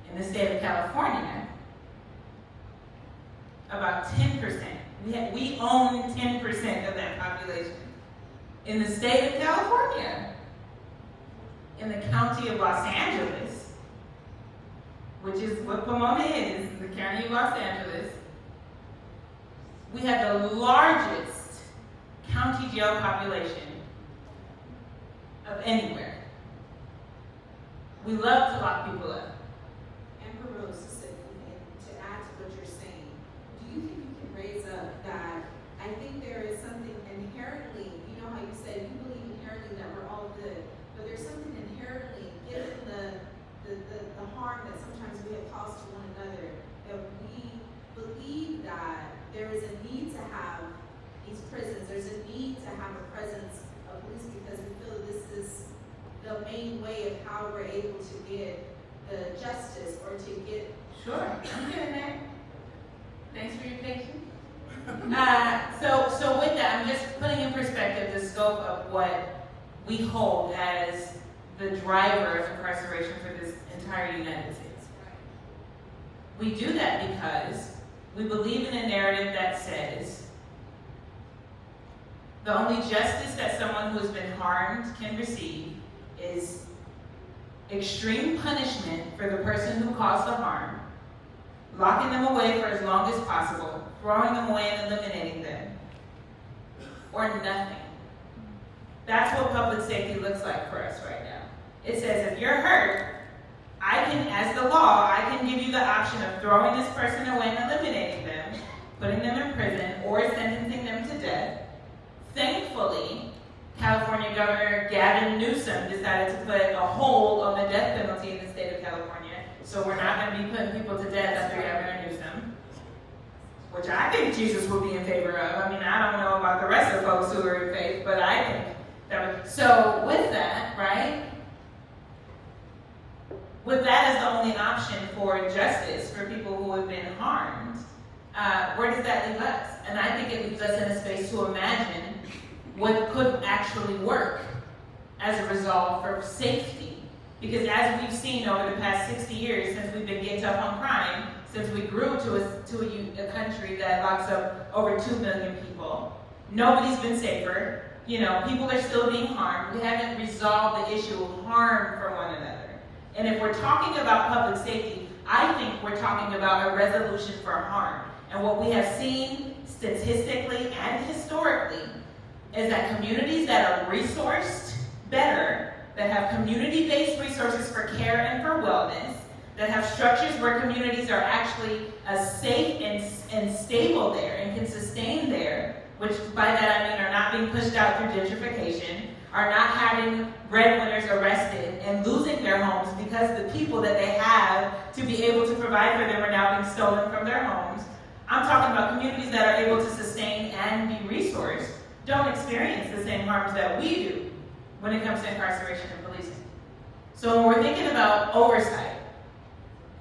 In the state of California, about 10%. We own 10% of that population. In the state of California, in the county of Los Angeles, which is what Pomona is, the county of Los Angeles, we have the largest county jail population of anywhere. We love to lock people up. Amber Rose said, and to add to what you're saying, do you think you can raise up that? I think there is something inherently, you know how you said you believe inherently that we're all good, but there's something inherently, given the harm that sometimes we have caused to one another, that we believe that there is a need to have these prisons, there's a need to have a presence of police because we feel this is the main way of how we're able to get the justice or to get. Sure, I'm getting there. Thanks for your patience. So with that, I'm just putting in perspective the scope of what we hold as the driver of incarceration for this entire United States. We do that because we believe in a narrative that says the only justice that someone who has been harmed can receive is extreme punishment for the person who caused the harm, locking them away for as long as possible, throwing them away and eliminating them, or nothing. That's what public safety looks like for us right now. It says if you're hurt, I can, as the law, I can give you the option of throwing this person away and eliminating them, putting them in prison, or sentencing them to death. Thankfully, California Governor Gavin Newsom decided to put a hold on the death penalty in the state of California, so we're not going to be putting people to death under Governor Newsom, which I think Jesus would be in favor of. I mean, I don't know about the rest of the folks who are in faith, but I think that would. So with that, right? With that as the only option for justice for people who have been harmed, where does that leave us? And I think it leaves us in a space to imagine what could actually work as a result for safety. Because as we've seen over the past 60 years, since we've been getting tough on crime, since we grew to a country that locks up over 2 million people, nobody's been safer. You know, people are still being harmed. We haven't resolved the issue of harm for one another. And if we're talking about public safety, I think we're talking about a resolution for harm. And what we have seen statistically and historically is that communities that are resourced better, that have community-based resources for care and for wellness, that have structures where communities are actually safe and stable there and can sustain there, which by that I mean are not being pushed out through gentrification, are not having breadwinners arrested and losing their homes because the people that they have to be able to provide for them are now being stolen from their homes. I'm talking about communities that are able to sustain and be resourced, don't experience the same harms that we do when it comes to incarceration and policing. So when we're thinking about oversight,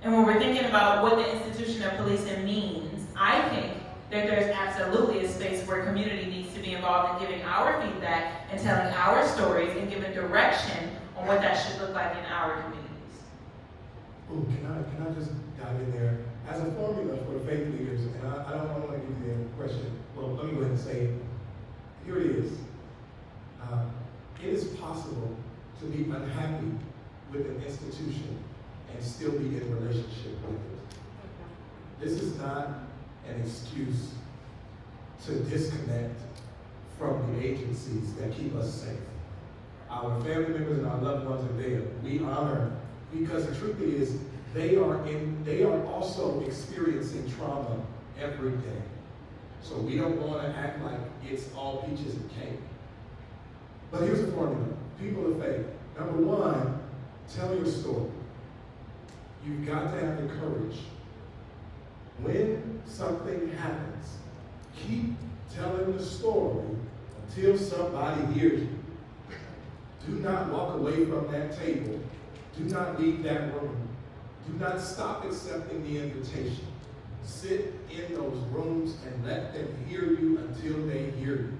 and when we're thinking about what the institution of policing means, I think that there's absolutely a space where community needs to be involved in giving our feedback and telling our stories and giving direction on what that should look like in our communities. Ooh, can I just dive in there? As a formula for faith leaders, and I don't want to give you the question, well, let me go ahead and say, here it is. It is possible to be unhappy with an institution and still be in relationship with it. This is not an excuse to disconnect from the agencies that keep us safe. our family members and our loved ones are there. We honor, because the truth is, they are also experiencing trauma every day. So we don't want to act like it's all peaches and cake. But here's the formula. People of faith. Number one, tell your story. You've got to have the courage. When something happens, keep telling the story until somebody hears you. Do not walk away from that table. Do not leave that room. Do not stop accepting the invitation. Sit in those rooms and let them hear you until they hear you.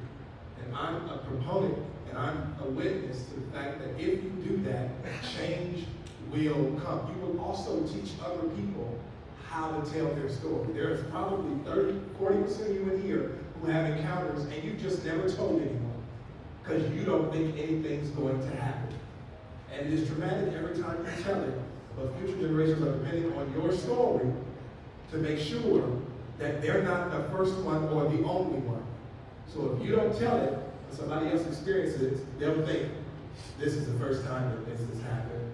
And I'm a proponent and I'm a witness to the fact that if you do that, change will come. You will also teach other people how to tell their story. There's probably 30-40% of you in here who have encounters and you just never told anyone because you don't think anything's going to happen. And it is traumatic every time you tell it, but future generations are depending on your story to make sure that they're not the first one or the only one. So if you don't tell it, and somebody else experiences it, they'll think this is the first time that this has happened.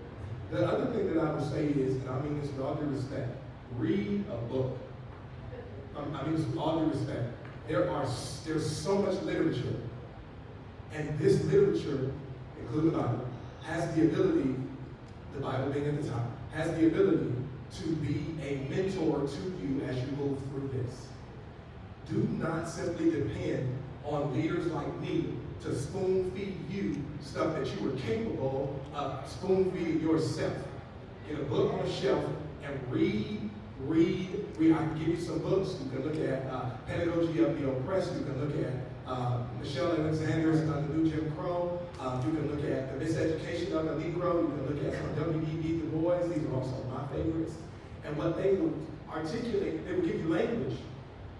The other thing that I would say is, and I mean this with all due respect, read a book. I mean this with all due respect. There's so much literature, and this literature, including the Bible, has the ability, the Bible being at the top, has the ability to be a mentor to you as you move through this. Do not simply depend on leaders like me to spoon feed you stuff that you were capable of spoon feeding yourself. Get a book on a shelf and read. I can give you some books. You can look at Pedagogy of the Oppressed. You can look at Michelle Alexander's The New Jim Crow. You can look at The Miseducation of the Negro. You can look at some W.E.B. Du Bois. These are also my favorites. And what they will articulate, they will give you language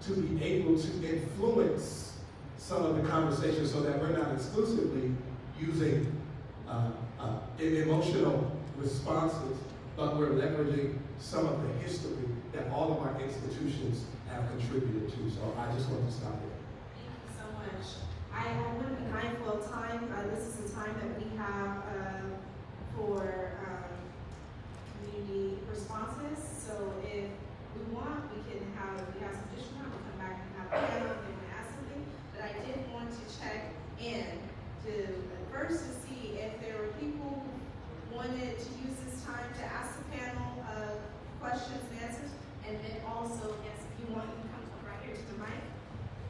to be able to influence some of the conversation so that we're not exclusively using emotional responses, but we're leveraging some of the history that all of our institutions have contributed to. So I just want to stop there. Thank you so much. I want to be mindful of time. This is the time that we have for community responses. So if we want, we can have, if we have some additional time, we'll come back and have a panel if they want to ask something. But I did want to check in to first to see if there were people who wanted to use this time to ask the panel questions and answers, and then also, yes, if you want, you can come right here to the mic.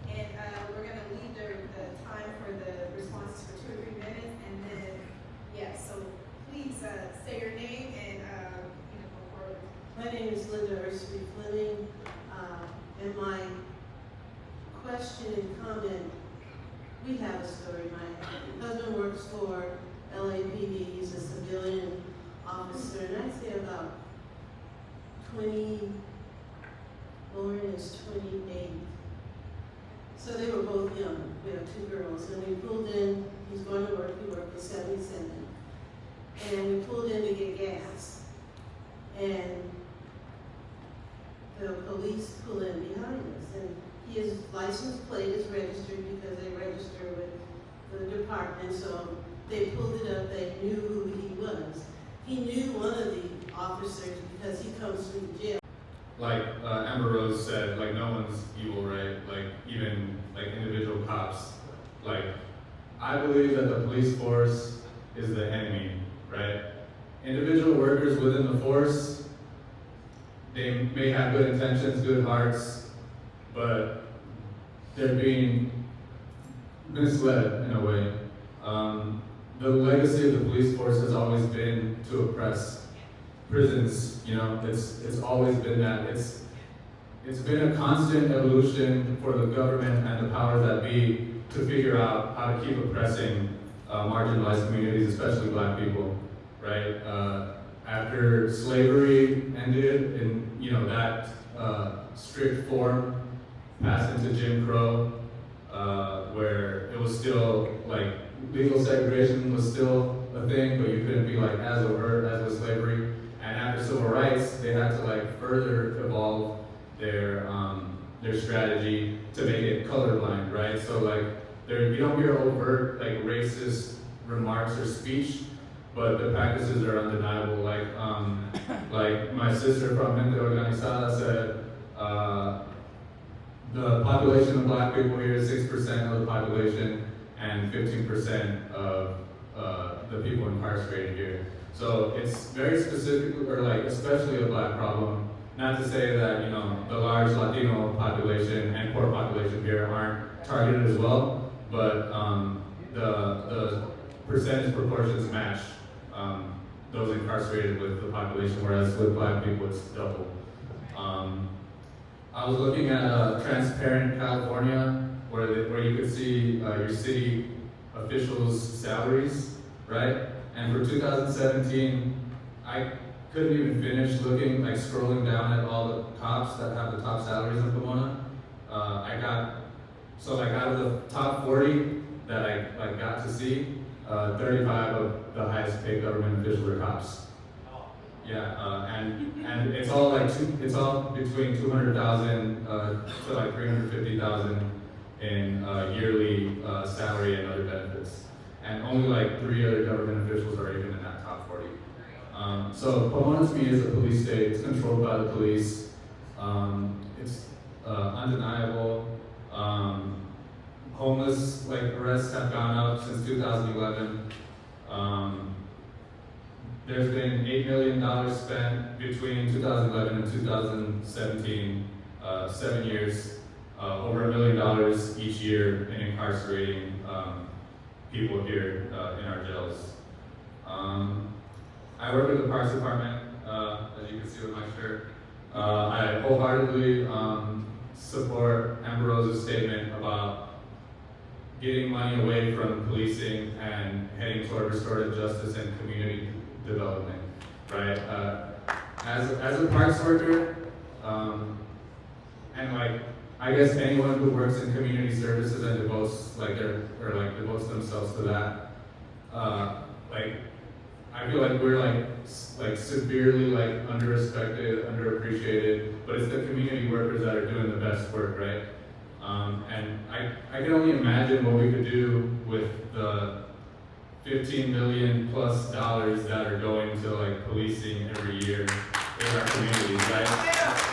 And we're going to leave the time for the responses for 2 or 3 minutes, and then, yes, so please say your name and, go forward. My name is Linda Ursby Fleming, and my question and comment, we have a story. My husband works for LAPD, he's a civilian officer, and I'd say about 20, Lauren is 28. So they were both young. We have 2 girls, and we pulled in, he's going to work, he worked for 77. And we pulled in to get gas. And the police pull in behind us. And his license plate is registered because they register with the department. So they pulled it up, they knew who he was. He knew one of the officers because he comes from jail. Like Amber Rose said, like no one's evil, right? Like even like individual cops. Like I believe that the police force is the enemy, right? Individual workers within the force, they may have good intentions, good hearts, but they're being misled in a way. The legacy of the police force has always been to oppress. Prisons, it's always been that. It's been a constant evolution for the government and the powers that be to figure out how to keep oppressing marginalized communities, especially Black people, right? After slavery ended in that strict form, passed into Jim Crow, where it was still like legal segregation was still a thing, but you couldn't be like as overt as with slavery. And after civil rights, they had to like further evolve their strategy to make it colorblind, right? So like you don't hear overt like racist remarks or speech, but the practices are undeniable. Like my sister from Mente Organizada said, the population of black people here is 6% of the population and 15% of the people incarcerated here. So it's very specific, or like especially a black problem. Not to say that, you know, the large Latino population and poor population here aren't targeted as well, but the percentage proportions match those incarcerated with the population, whereas with black people it's double. I was looking at Transparent California, where you could see your city officials' salaries, right? And for 2017, I couldn't even finish looking, like scrolling down at all the cops that have the top salaries in Pomona. Out of the top 40 that I got to see, 35 of the highest paid government officials are cops. Yeah, and it's all it's all between 200,000 to like 350,000 in yearly salary and other benefits, and only like 3 other government officials are even in that top 40. So Pomona to me is a police state. It's controlled by the police. It's undeniable. Homeless arrests have gone up since 2011. There's been $8 million spent between 2011 and 2017, 7 years, over $1 million each year in incarcerating people here in our jails. I work with the Parks Department, as you can see with my shirt. I wholeheartedly support Amber Rose's statement about getting money away from policing and heading toward restorative justice and community development, right? As a parks worker, and I guess anyone who works in community services and devotes devotes themselves to that, I feel like we're severely under-respected, underappreciated, but it's the community workers that are doing the best work, right? And I can only imagine what we could do with the $15 million plus that are going to policing every year in our communities, right?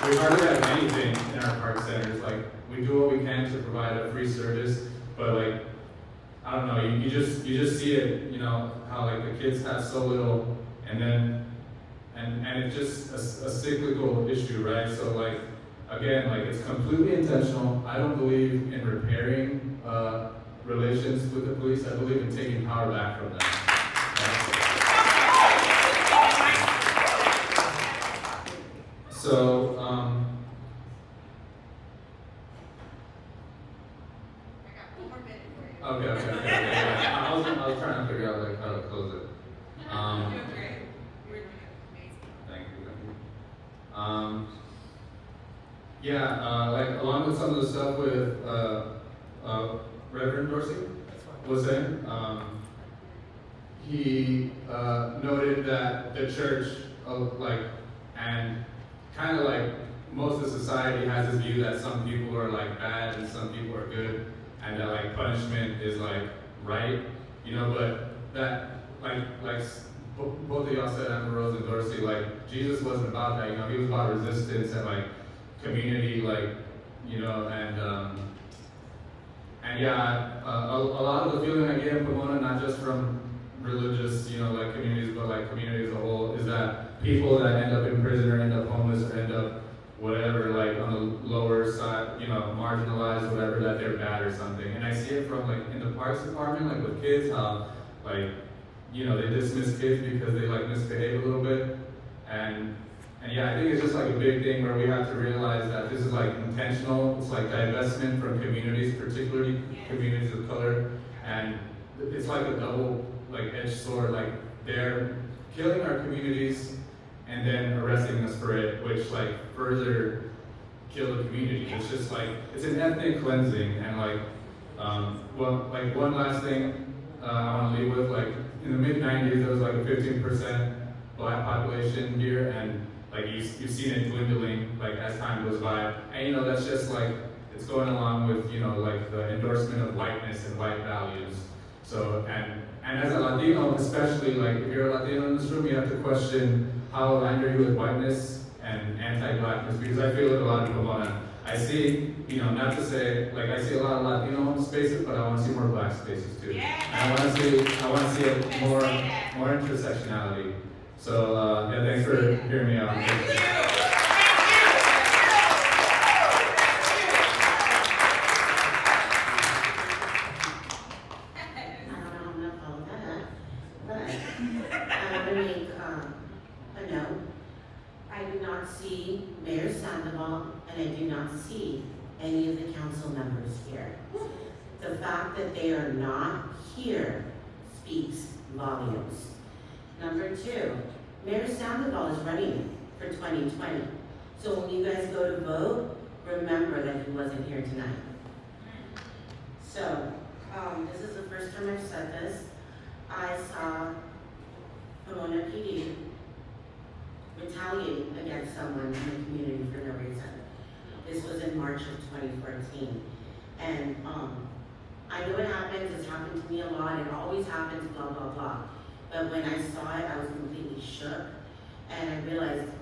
We hardly have anything in our park centers. We do what we can to provide a free service, but I don't know, you just see it, you know, how the kids have so little, and it's just a cyclical issue, right? So again, it's completely intentional. I don't believe in repairing relations with the police. I believe in taking power back from them. So, okay. I was trying to figure out how to close it. Thank you. Along with some of the stuff with Reverend Dorsey was saying, he noted that the church, and kind of most of society has this view that some people are bad and some people are good, and that punishment is right, you know, but that both of y'all said, Amber Rose and Dorsey, Jesus wasn't about that, you know, he was about resistance and community, you know, and yeah, a lot of the feeling I get in Pomona, not just from religious, you know, communities, but community as a whole, is that people that end up in prison or end up homeless or end up whatever, on the lower side, you know, marginalized, whatever, that they're bad or something. And I see it from in the parks department, with kids, how you know, they dismiss kids because they misbehave a little bit. And yeah, I think it's just a big thing where we have to realize that this is intentional. It's divestment from communities, particularly communities of color. And it's a double edged sword. They're killing our communities and then arresting us for it, which further kill the community. It's just it's an ethnic cleansing. And one last thing I want to leave with, in the mid-90s, there was a 15% black population here, and you've seen it dwindling as time goes by. And you know, that's just it's going along with, you know, the endorsement of whiteness and white values. So, and as a Latino, especially, like, if you're a Latino in this room, you have to question how aligned are you with whiteness and anti-blackness, because I feel it a lot in Pomona. I see, you know, not to say, like, I see a lot of Latino spaces, but I want to see more black spaces too. Yeah. And I want to see it more intersectionality. So, yeah, thanks for hearing me out. Thank you. I don't know how to follow that, but I want to make a note. I do not see Mayor Sandoval, and I do not see any of the council members here. The fact that they are not here speaks volumes. Number two, Mayor Sandoval is running for 2020. So when you guys go to vote, remember that he wasn't here tonight. So, this is the first time I've said this. I saw Pomona PD retaliating against someone in the community for no reason. This was in March of 2014. And I know it happens, it's happened to me a lot, it always happens, blah, blah, blah. But when I saw it, I was completely shook. And I realized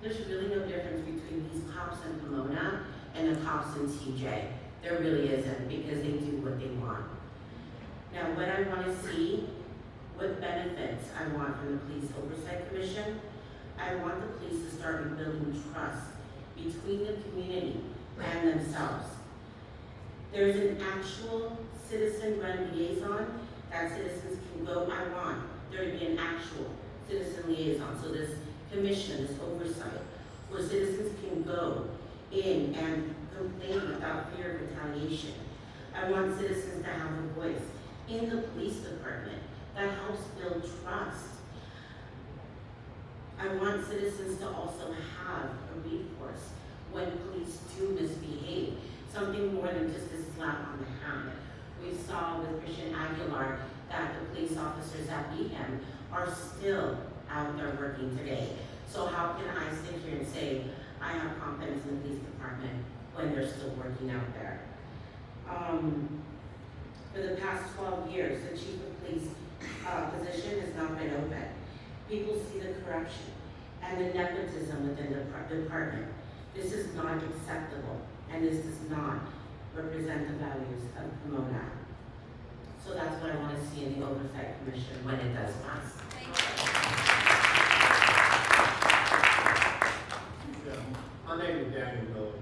there's really no difference between these cops in Pomona and the cops in TJ. There really isn't, because they do what they want. Now, what I want to see, what benefits I want from the Police Oversight Commission, I want the police to start rebuilding trust between the community and themselves. There's an actual citizen-run liaison that citizens can go, I want there to be an actual citizen liaison. So this commission, this oversight, where citizens can go in and complain without fear of retaliation. I want citizens to have a voice in the police department that helps build trust. I want citizens to also have a recourse when police do misbehave, something more than just a slap on the hand. We saw with Christian Aguilar that the police officers that beat him are still out there working today. So how can I sit here and say I have confidence in the police department when they're still working out there? For the past 12 years, the chief of police position has not been open. People see the corruption and the nepotism within the department. This is not acceptable, and this does not represent the values of Pomona. So that's what I want to see in the Oversight Commission when it does pass. Yeah, my name is Daniel Miller,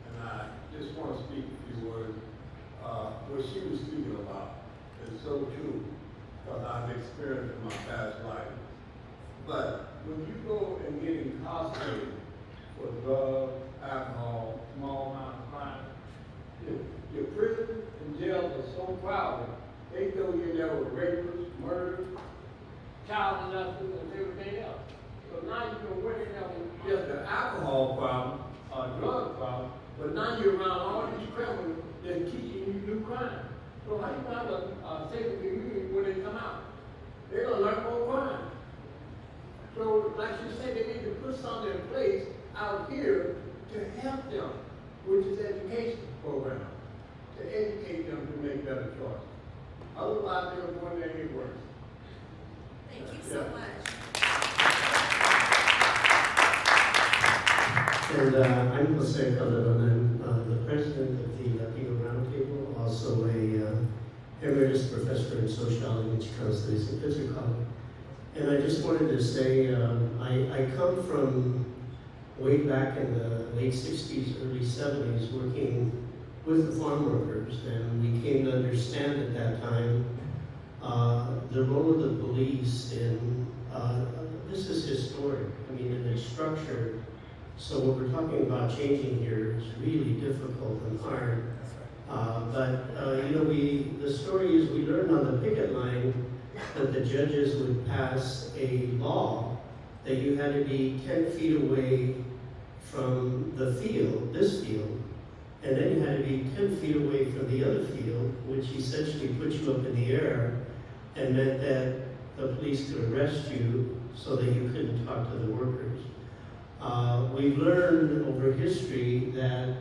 and I just want to speak a few words. What she was speaking about is so true, because I've experienced in my past life. But when you go and get incarcerated for drugs, alcohol, small amount of crime, your prison and jails are so crowded, they throw you in there with rapists, murderers, child molesters, and everything else. So now you can work in there with just an alcohol problem, a drug problem, but now you're around all these criminals that teaching you new crime. So how you have a safer community when they come out? They're gonna learn more crime. So like you said, they need to put something in place out here to help them, which is education program, to educate them to make better choices. Otherwise, they're going to get worse. Thank you so much. And I'm Jose Calderon. I'm the president of the Latino Roundtable, also a emeritus professor in sociology in Chicano Studies in Pitzer College. And I just wanted to say, I come from way back in the late 60s, early 70s, working with the farm workers, and we came to understand at that time the role of the police in, this is historic, I mean, in its structure. So what we're talking about changing here is really difficult and hard. You know, the story is we learned on the picket line that the judges would pass a law that you had to be 10 feet away from the field, this field, and then you had to be 10 feet away from the other field, which essentially put you up in the air and meant that the police could arrest you so that you couldn't talk to the workers. We've learned over history that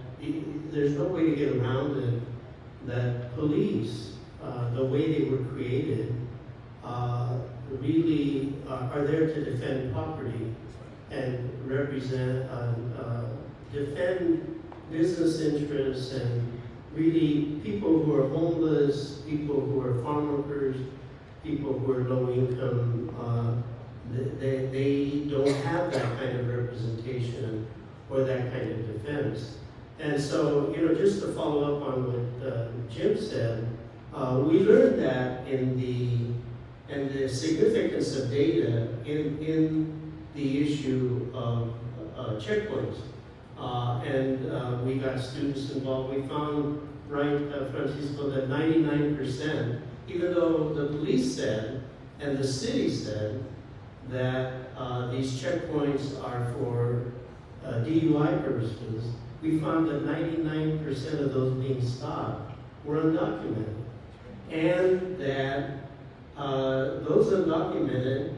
there's no way to get around it, that police the way they were created, really are there to defend property and represent, defend business interests and really people who are homeless, people who are farm workers, people who are low income. They don't have that kind of representation or that kind of defense. And so, just to follow up on what Jim said, we learned that in the significance of data in the issue of checkpoints. And we got students involved. We found, right, Francisco, that 99%, even though the police said and the city said that these checkpoints are for DUI purposes, we found that 99% of those being stopped were undocumented. And that those undocumented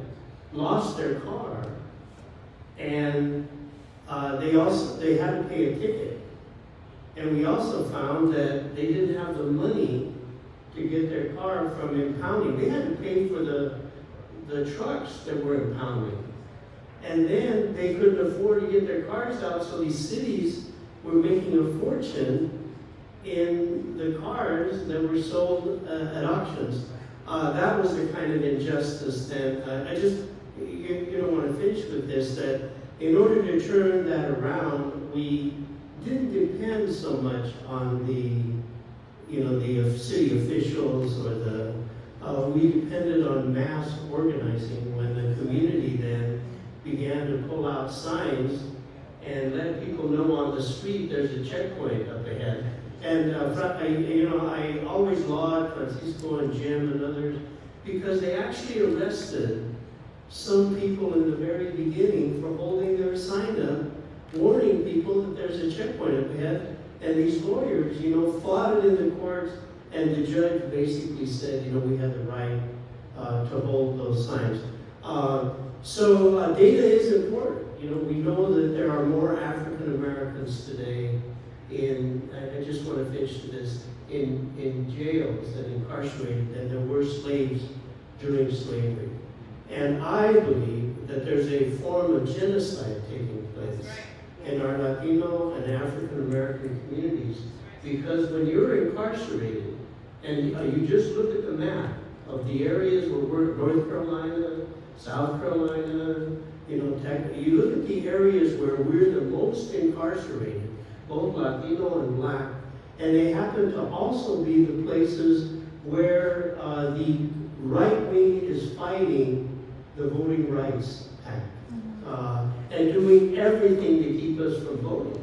lost their car, and they had to pay a ticket. And we also found that they didn't have the money to get their car from impounding. They had to pay for the trucks that were impounding. And then they couldn't afford to get their cars out, so these cities were making a fortune in the cars that were sold at auctions. That was the kind of injustice that you don't want to finish with this, that in order to turn that around, we didn't depend so much on the city officials or we depended on mass organizing when the community then began to pull out signs and let people know on the street there's a checkpoint up ahead. And I always laud Francisco and Jim and others because they actually arrested some people in the very beginning for holding their sign up, warning people that there's a checkpoint up ahead. And these lawyers, fought it in the courts, and the judge basically said, we had the right to hold those signs. So data is important. We know that there are more African Americans today I just want to finish this, in jails and incarcerated than there were slaves during slavery. And I believe that there's a form of genocide taking place in our Latino and African American communities, because when you're incarcerated and you just look at the map of the areas where we're North Carolina, South Carolina, you look at the areas where we're the most incarcerated, both Latino and Black, and they happen to also be the places where the right wing is fighting the Voting Rights Act and doing everything to keep us from voting.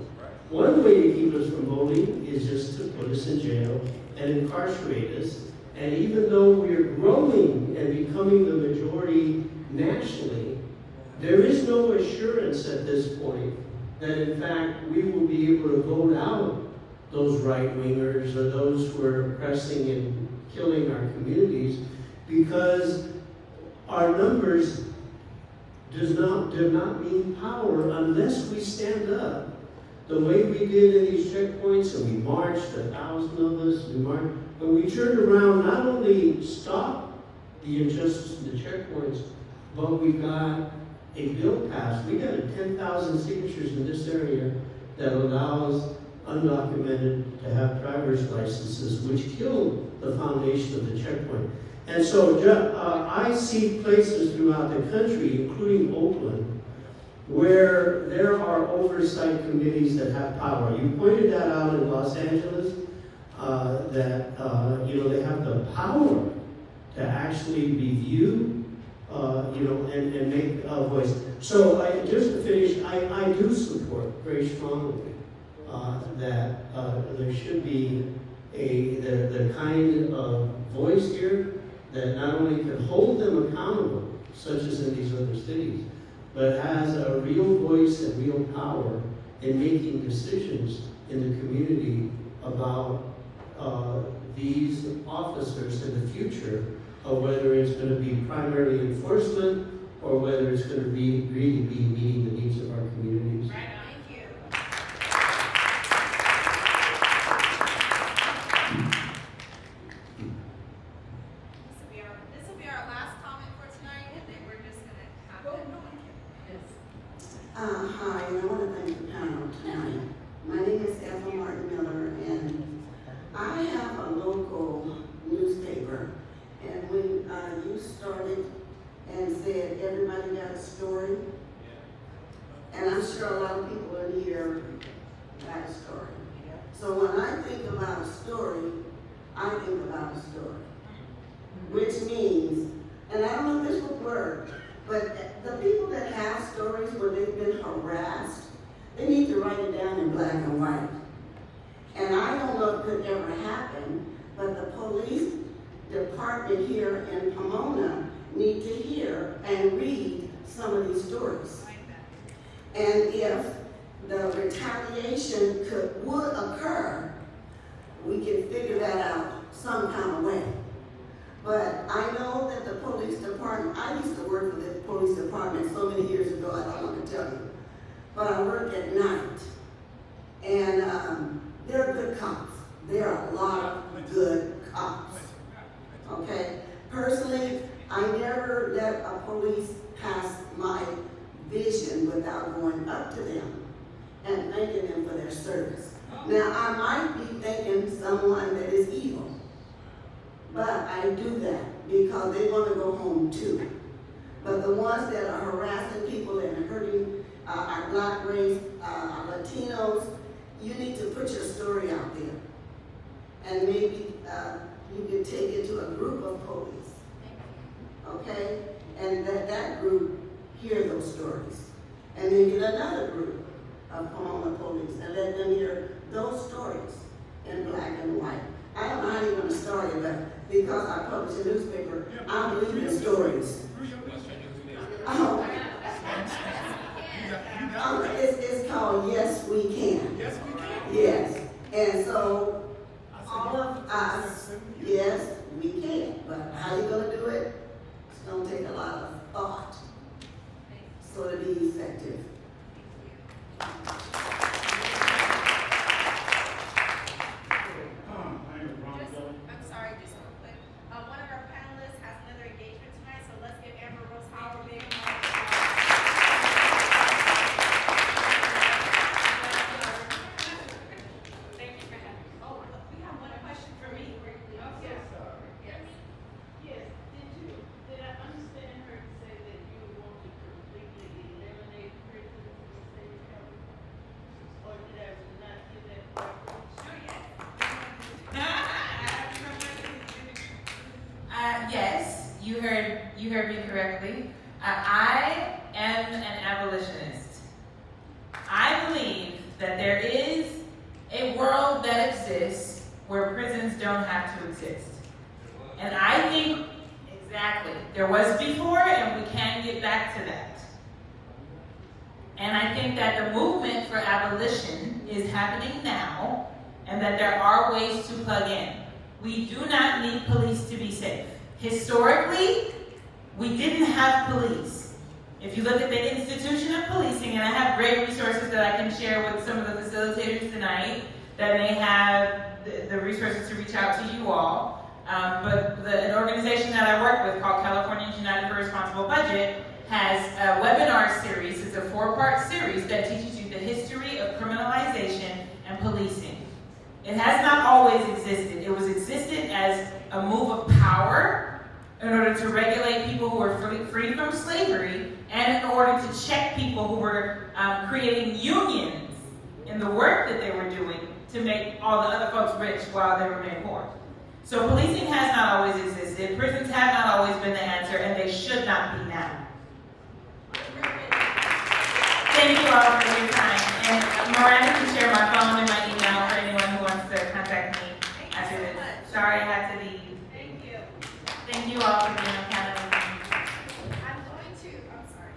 One way to keep us from voting is just to put us in jail and incarcerate us. And even though we're growing and becoming the majority nationally, there is no assurance at this point that in fact we will be able to vote out those right-wingers or those who are oppressing and killing our communities, because our numbers do not mean power unless we stand up the way we did in these checkpoints, and we marched, 1,000 of us, when we turned around, not only stopped the injustice of the checkpoints, but we got a bill passed. We got 10,000 signatures in this area that allows undocumented to have driver's licenses, which killed the foundation of the checkpoint. And so I see places throughout the country, including Oakland, where there are oversight committees that have power. You pointed that out in Los Angeles, that they have the power to actually review, and make a voice. So just to finish, I do support very strongly that there should be the kind of voice here that not only can hold them accountable, such as in these other cities, but has a real voice and real power in making decisions in the community about these officers in the future, of whether it's going to be primarily enforcement or whether it's going to really be meeting the needs of our communities. Right, thank you. Hi, and I want to thank the panel tonight. My name is Ethel Martin Miller, and I have a local newspaper. And when you started and said everybody got a story, and I'm sure a lot of people in here got a story. So when I think about a story, I think about a story, which means, and I don't know if this would work, but the people that have stories where they've been harassed, they need to write it down in black and white. And I don't know if it could ever happen, but the police department here in Pomona need to hear and read some of these stories. And if the retaliation would occur, we can figure that out some kind of way. But I know that the police department, I used to work for the police department so many years ago, I don't want to tell you. But I work at night. And they're good cops. There are a lot of good cops. Okay? Personally, I never let a police pass my vision without going up to them and thanking them for their service. Now, I might be thanking someone that is evil, but I do that because they want to go home too. But the ones that are harassing people and hurting our black race, our Latinos, you need to put your story out there. And maybe you can take it to a group of police, okay? And that group hear those stories. And then get another group of Pomona police and let them hear those stories in black and white. I don't know how you're going to start it, but because I publish a newspaper, I believe in stories. It's called Yes We Can. Yes We Can. Yes. And so all of us, yes, we can. But how you going to do it? It's going to take a lot of thought so to be effective. I'm sorry, just real quick. One of our panelists has another engagement tonight, so let's give Amber Rose Howard a big round of applause. Thank you for having me. Oh, we have one question for me. Okay. Yes, did I understand her to say that you want to completely eliminate prisons in the state of California? Or did I not hear that correctly? Sure, yes. Yes, you heard me correctly. I am an abolitionist. I believe that there is a world that exists where prisons don't have to exist. And I think, exactly, there was before and we can get back to that. And I think that the movement for abolition is happening now and that there are ways to plug in. We do not need police to be safe. Historically, we didn't have police. If you look at the institution of policing, and I have great resources that I can share with some of the facilitators tonight that may have the resources to reach out to you all. But an organization that I work with called Californians United for Responsible Budget has a webinar series. It's a 4-part series that teaches you the history of criminalization and policing. It has not always existed. It was existed as a move of power in order to regulate people who were free from slavery and in order to check people who were creating unions in the work that they were doing to make all the other folks rich while they remained poor. So policing has not always existed. Prisons have not always been the answer, and they should not be now. Thank you all for your time. And Miranda can share my phone and my email for anyone who wants to contact me after this. Sorry I had to leave. Thank you. Thank you all for being on panel. I'm sorry.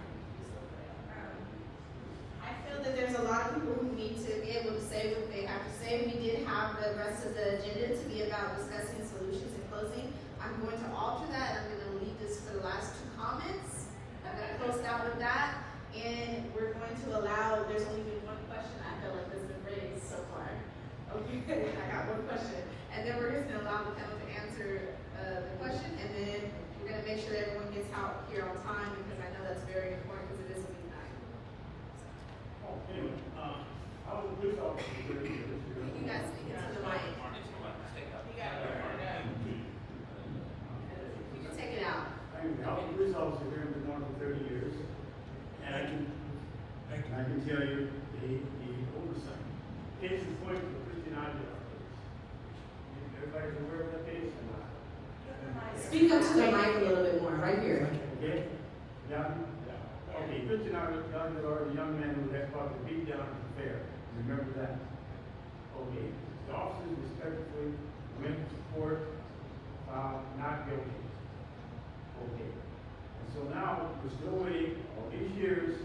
I feel that there's a lot of people who need to be able to say what they have to say. We did have the rest of the agenda to be about discussing solutions and closing. I'm going to alter that, and I'm going to leave this for the last 2 comments. I'm going to close out with that, and we're going to allow, there's only been one question I feel like that's been raised so far. Okay, I got one question. And then we're just going to allow the panel to answer the question, and then we're going to make sure that everyone gets out here on time, because I know that's very important, because it is a weeknight. Anyway, I was a police officer for 30 years. You guys speak into the mic. You can take it out. I was a police officer here in Des Moines for 30 years, and I can tell you the oversight. Case in point, the Christian Aguilar case. Everybody's aware of that case or not? Speak up to the mic a little bit more, right here. Okay? Yeah? Okay, Christian Aguilar, the young man who had probably beat down at the fair. Remember that? Okay. The officers respectfully went to court, not guilty. Okay. And so now, we're still waiting all these years,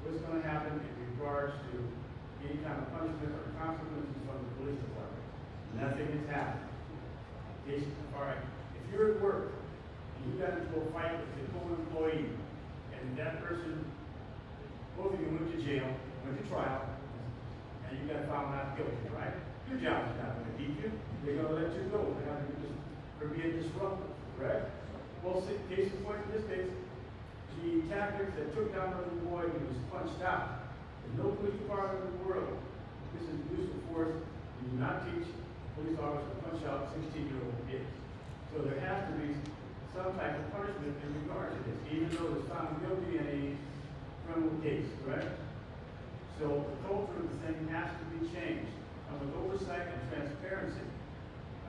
what's going to happen in regards to any kind of punishment or consequences from the police department. Nothing has happened. Okay, all right. If you're at work and you got into a fight with a co-employee, and that person, both of you went to jail, went to trial, and you got found not guilty, right? Your job is not going to keep you. They're going to let you go. They're not going to for being disruptive, correct? Well, case in point in this case, the tactics that took down the little boy who was punched out. There's no police department in the world. This is use of force. We do not teach police officers to punch out 16-year-old kids. So there has to be some type of punishment in regard to this, even though it's found guilty in a criminal case, correct? So the culture of the thing has to be changed. And with oversight and transparency,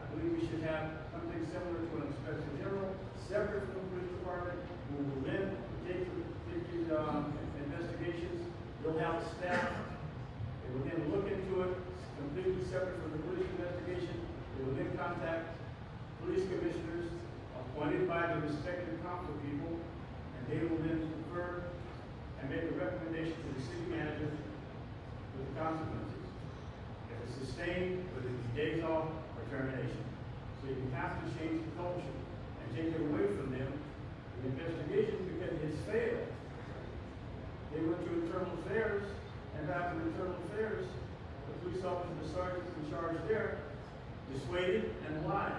I believe we should have something similar to an inspector general, separate from the police department, who will then take these investigations. They'll have a staff. They will then look into it, completely separate from the police investigation. They will then contact police commissioners appointed by the respective council people, and they will then confer and make a recommendation to the city manager with the consequences. If it's sustained, whether it be days off or termination. So you have to change the culture and take it away from them, the investigation, because it's failed. They went to internal affairs, and after internal affairs, the police officer, the sergeant in charge there, dissuaded and lied.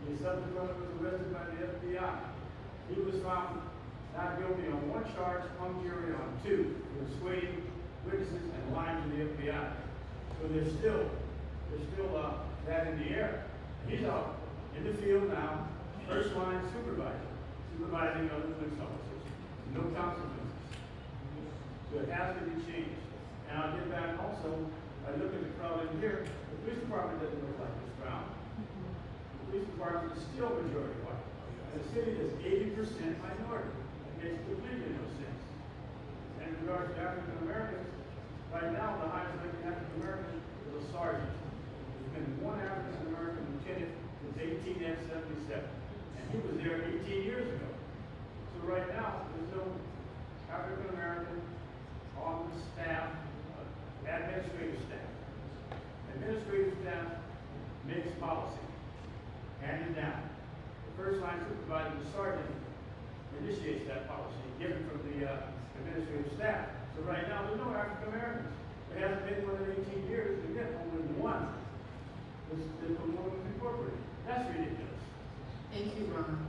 He subsequently was arrested by the FBI. He was found not guilty on one charge, hung jury on two, for dissuading witnesses and lying to the FBI. So there's still that in the air. He's out in the field now, first line supervising other police officers. No consequences. So it has to be changed. And I'll get back also, I look at the crowd in here, the police department doesn't look like this crowd. The police department is still majority white. And the city is 80% minority. It makes completely no sense. And in regards to African Americans, right now the highest ranking African American is a sergeant. There's been one African American lieutenant since 1877. And he was there 18 years ago. So right now, there's no African American on the staff, administrative staff. Administrative staff makes policy, handed down. The first line supervisor, the sergeant, initiates that policy, given from the administrative staff. So right now, there's no African Americans. There hasn't been more than 18 years, and yet only one was incorporated. That's ridiculous. Thank you, Ron.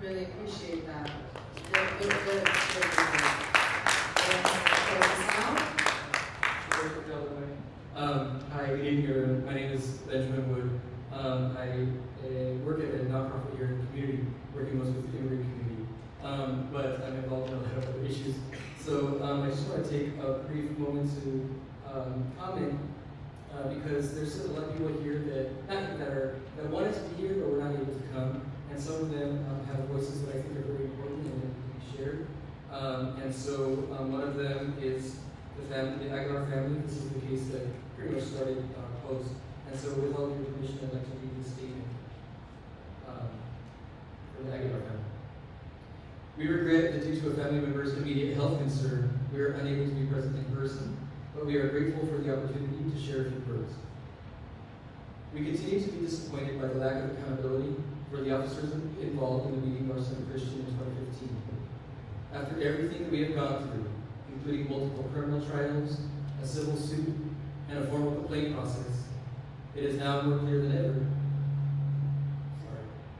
Really appreciate that. Hi, good evening, everyone. My name is Benjamin Wood. I work at a nonprofit here in the community, working mostly with the immigrant community. But I'm involved in a lot of other issues. So I just want to take a brief moment to comment because there's still a lot of people here that wanted to be here but were not able to come, and some of them have voices that I think are very important and that can be shared. And so one of them is the Aguilar family. This is the case that pretty much started post. And so with all of your permission, I'd like to read this statement for the Aguilar family. We regret that due to a family member's immediate health concern, we are unable to be present in person, but we are grateful for the opportunity to share a few words. We continue to be disappointed by the lack of accountability for the officers involved in the meeting of St. Christian in 2015. After everything that we have gone through, including multiple criminal trials, a civil suit, and a formal complaint process, it is now more clear than ever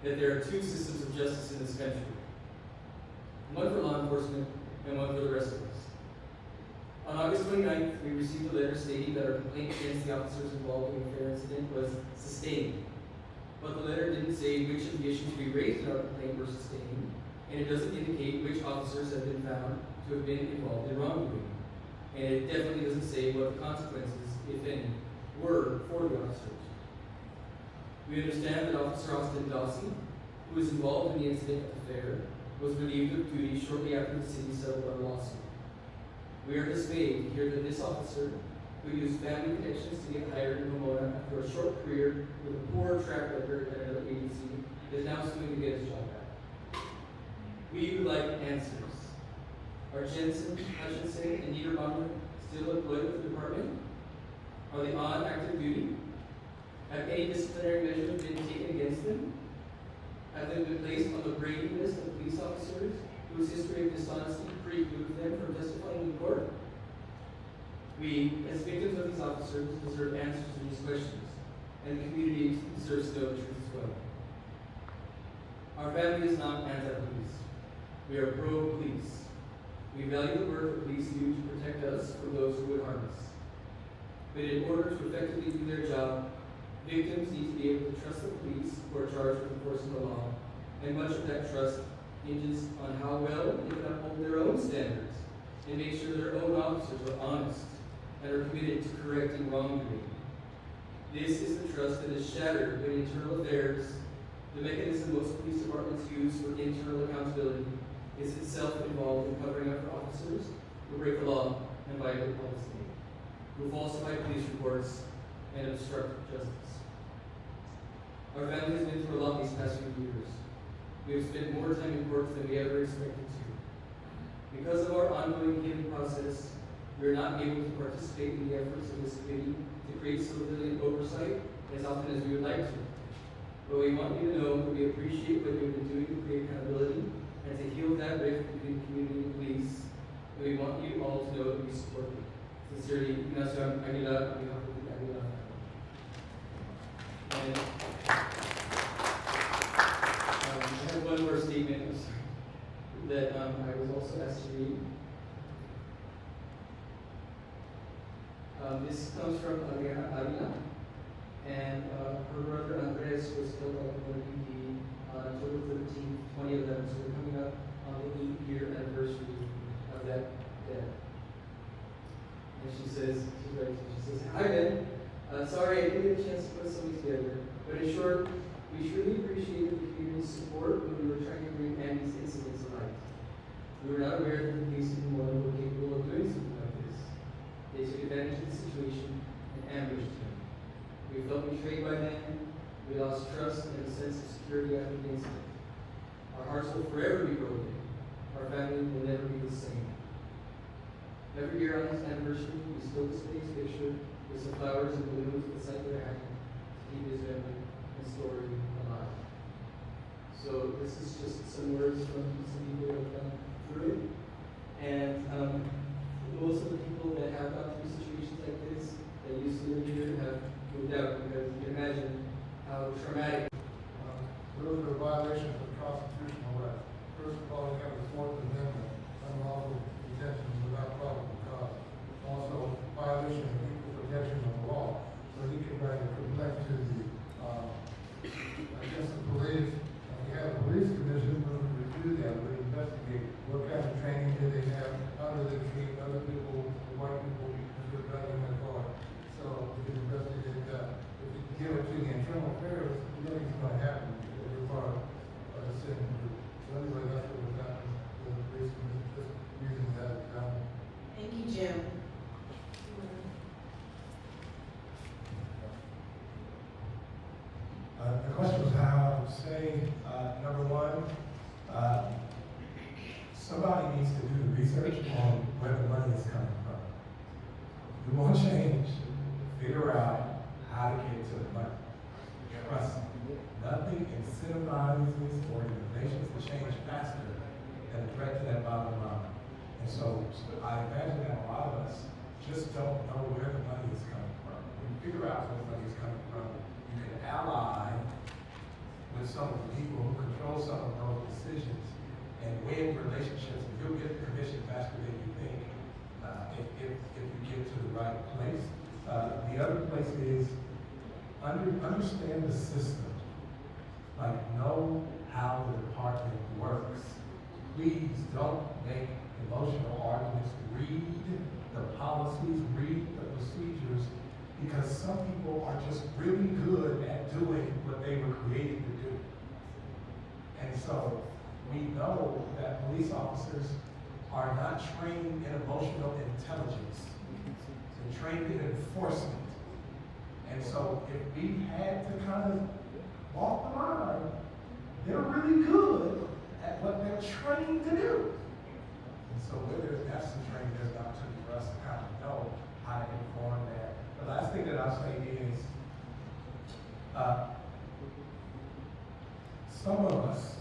that there are two systems of justice in this country. One for law enforcement and one for the rest of us. On August 29th, we received a letter stating that our complaint against the officers involved in the fair incident was sustained. But the letter didn't say which of the issues we raised in our complaint were sustained, and it doesn't indicate which officers have been found to have been involved in wrongdoing. And it definitely doesn't say what the consequences, if any, were for the officers. We understand that Officer Austin Dawsey, who was involved in the incident at the fair, was relieved of duty shortly after the city settled our lawsuit. We are dismayed to hear that this officer, who used family connections to get hired in Pomona after a short career with a poor track record at another agency, is now suing to get his job back. We would like answers. Are Jensen, Hutchinson, and Niederbaumer still employed with the department? Are they on active duty? Have any disciplinary measures been taken against them? Have they been placed on the Brady list of police officers whose history of dishonesty precludes them from testifying in court? We, as victims of these officers, deserve answers to these questions, and the community deserves to know the truth as well. Our family is not anti-police. We are pro-police. We value the work that police do to protect us from those who would harm us. But in order to effectively do their job, victims need to be able to trust the police who are charged with enforcing the law, and much of that trust hinges on how well they can uphold their own standards and make sure their own officers are honest and are committed to correcting wrongdoing. This is the trust that is shattered when internal affairs, the mechanism most police departments use for internal accountability, is itself involved in covering up for officers who break the law and violate policy, who falsify police reports and obstruct justice. Our family has been through a lot these past few years. We have spent more time in courts than we ever expected to. Because of our ongoing healing process, we are not able to participate in the efforts of this committee to create civilian oversight as often as we would like to. But we want you to know that we appreciate what you've been doing to create accountability and to heal that rift between community and police. And we want you all to know that we support you. Sincerely, Ignacio Aguilar, on behalf of the Aguilar family. And I have one more statement that I was also asked to read. This comes from Adriana Avila, and her brother Andres was killed by the PD on October 13th, 2011. So we're coming up on the 8-year anniversary of that death. And she says, "Hi Ben, sorry I didn't get a chance to put something together, but in short, we truly appreciated the community's support when we were trying to bring Andy's incidents to light. We were not aware that the police in Pomona were capable of doing something like this. They took advantage of the situation and ambushed him. We felt betrayed by them. We lost trust and a sense of security after the incident. Our hearts will forever be broken. Our family will never be the same. Every year on his anniversary, we still display his picture with some flowers and balloons at the site of their hanging to keep his memory and story alive." So this is just some words from some people who have gone through it. And most of the people that have gone through situations like this, that used to live here, have moved out because you can imagine how traumatic. Those are violations of constitutional rights. First of all, you have the Fourth Amendment, unlawful detention without probable cause. Also, violation of equal protection of the law. So he can write a complaint to the, the police. We have a police commission who will review that, will investigate what kind of training do they have, how do they treat other people, white people, who are driving their car. So we can investigate that. If you give it to the internal affairs, nothing's going to happen. It's part of the same group. So anyway, that's what was happening with the police commission, just using that example. Thank you, Jim. The question was how to say, number one, somebody needs to do the research on where the money is coming from. We want change, figure out how to get to the money. Trust me, nothing incentivizes organizations to change faster than the threat to that bottom line. And so I imagine that a lot of us just don't know where the money is coming from. When you figure out where the money is coming from, you can ally with some of the people who control some of those decisions and win relationships, and you'll get the commission faster than you think. if you get to the right place. The other place is understand the system. Like, know how the department works. Please don't make emotional arguments. Read the policies, read the procedures, because some people are just really good at doing what they were created to do. And so we know that police officers are not trained in emotional intelligence. They're trained in enforcement. And so if we had to kind of walk the line, they're really good at what they're trained to do. And so where there's absent training, there's an opportunity for us to kind of know how to inform that. The last thing that I'll say is, some of us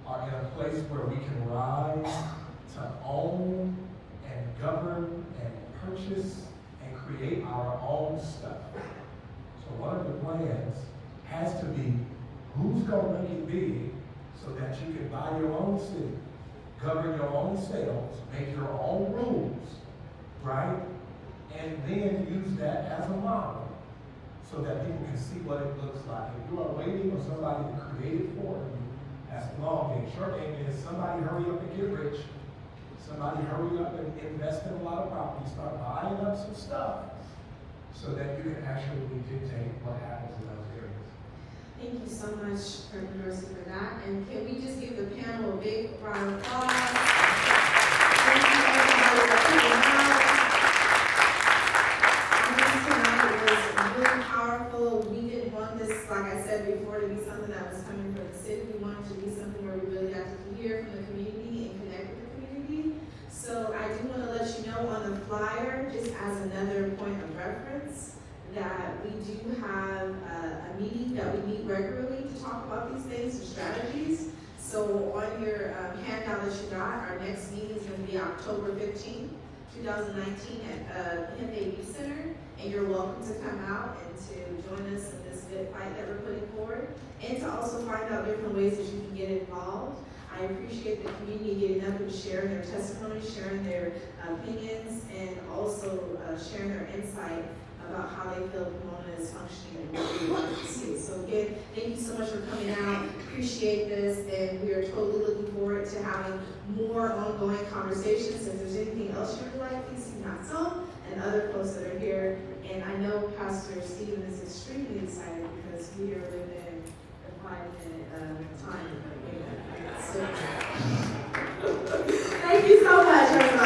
are in a place where we can rise to own and govern and purchase and create our own stuff. So one of the plans has to be, who's going to make it big so that you can buy your own city, govern your own sales, make your own rules, right? And then use that as a model so that people can see what it looks like. If you are waiting for somebody to create it for you, that's the long game. Short game is somebody hurry up and get rich. Somebody hurry up and invest in a lot of property, start buying up some stuff so that you can actually dictate what happens in those areas. Thank you so much, Reverend Dorsey, for that. And can we just give the panel a big round of applause? Thank you, everybody, for coming out. I think tonight was really powerful. We didn't want this, like I said before, to be something that was coming from the city. We wanted to be something where we really got to hear from the community and connect with the community. So I do want to let you know on the flyer, just as another point of reference, that we do have a meeting that we meet regularly to talk about these things and strategies. So on your handout that you got, our next meeting is going to be October 15th, 2019 at Penn Bay Youth Center. And you're welcome to come out and to join us in this good fight that we're putting forward. And to also find out different ways that you can get involved. I appreciate the community getting up and sharing their testimonies, sharing their opinions, and also sharing their insight about how they feel Pomona is functioning and what we want to see. So again, thank you so much for coming out. Appreciate this, and we are totally looking forward to having more ongoing conversations. If there's anything else you would like, please see Natson and other folks that are here. And I know Pastor Stephen is extremely excited because we are within a 5-minute time. So, thank you so much, everybody.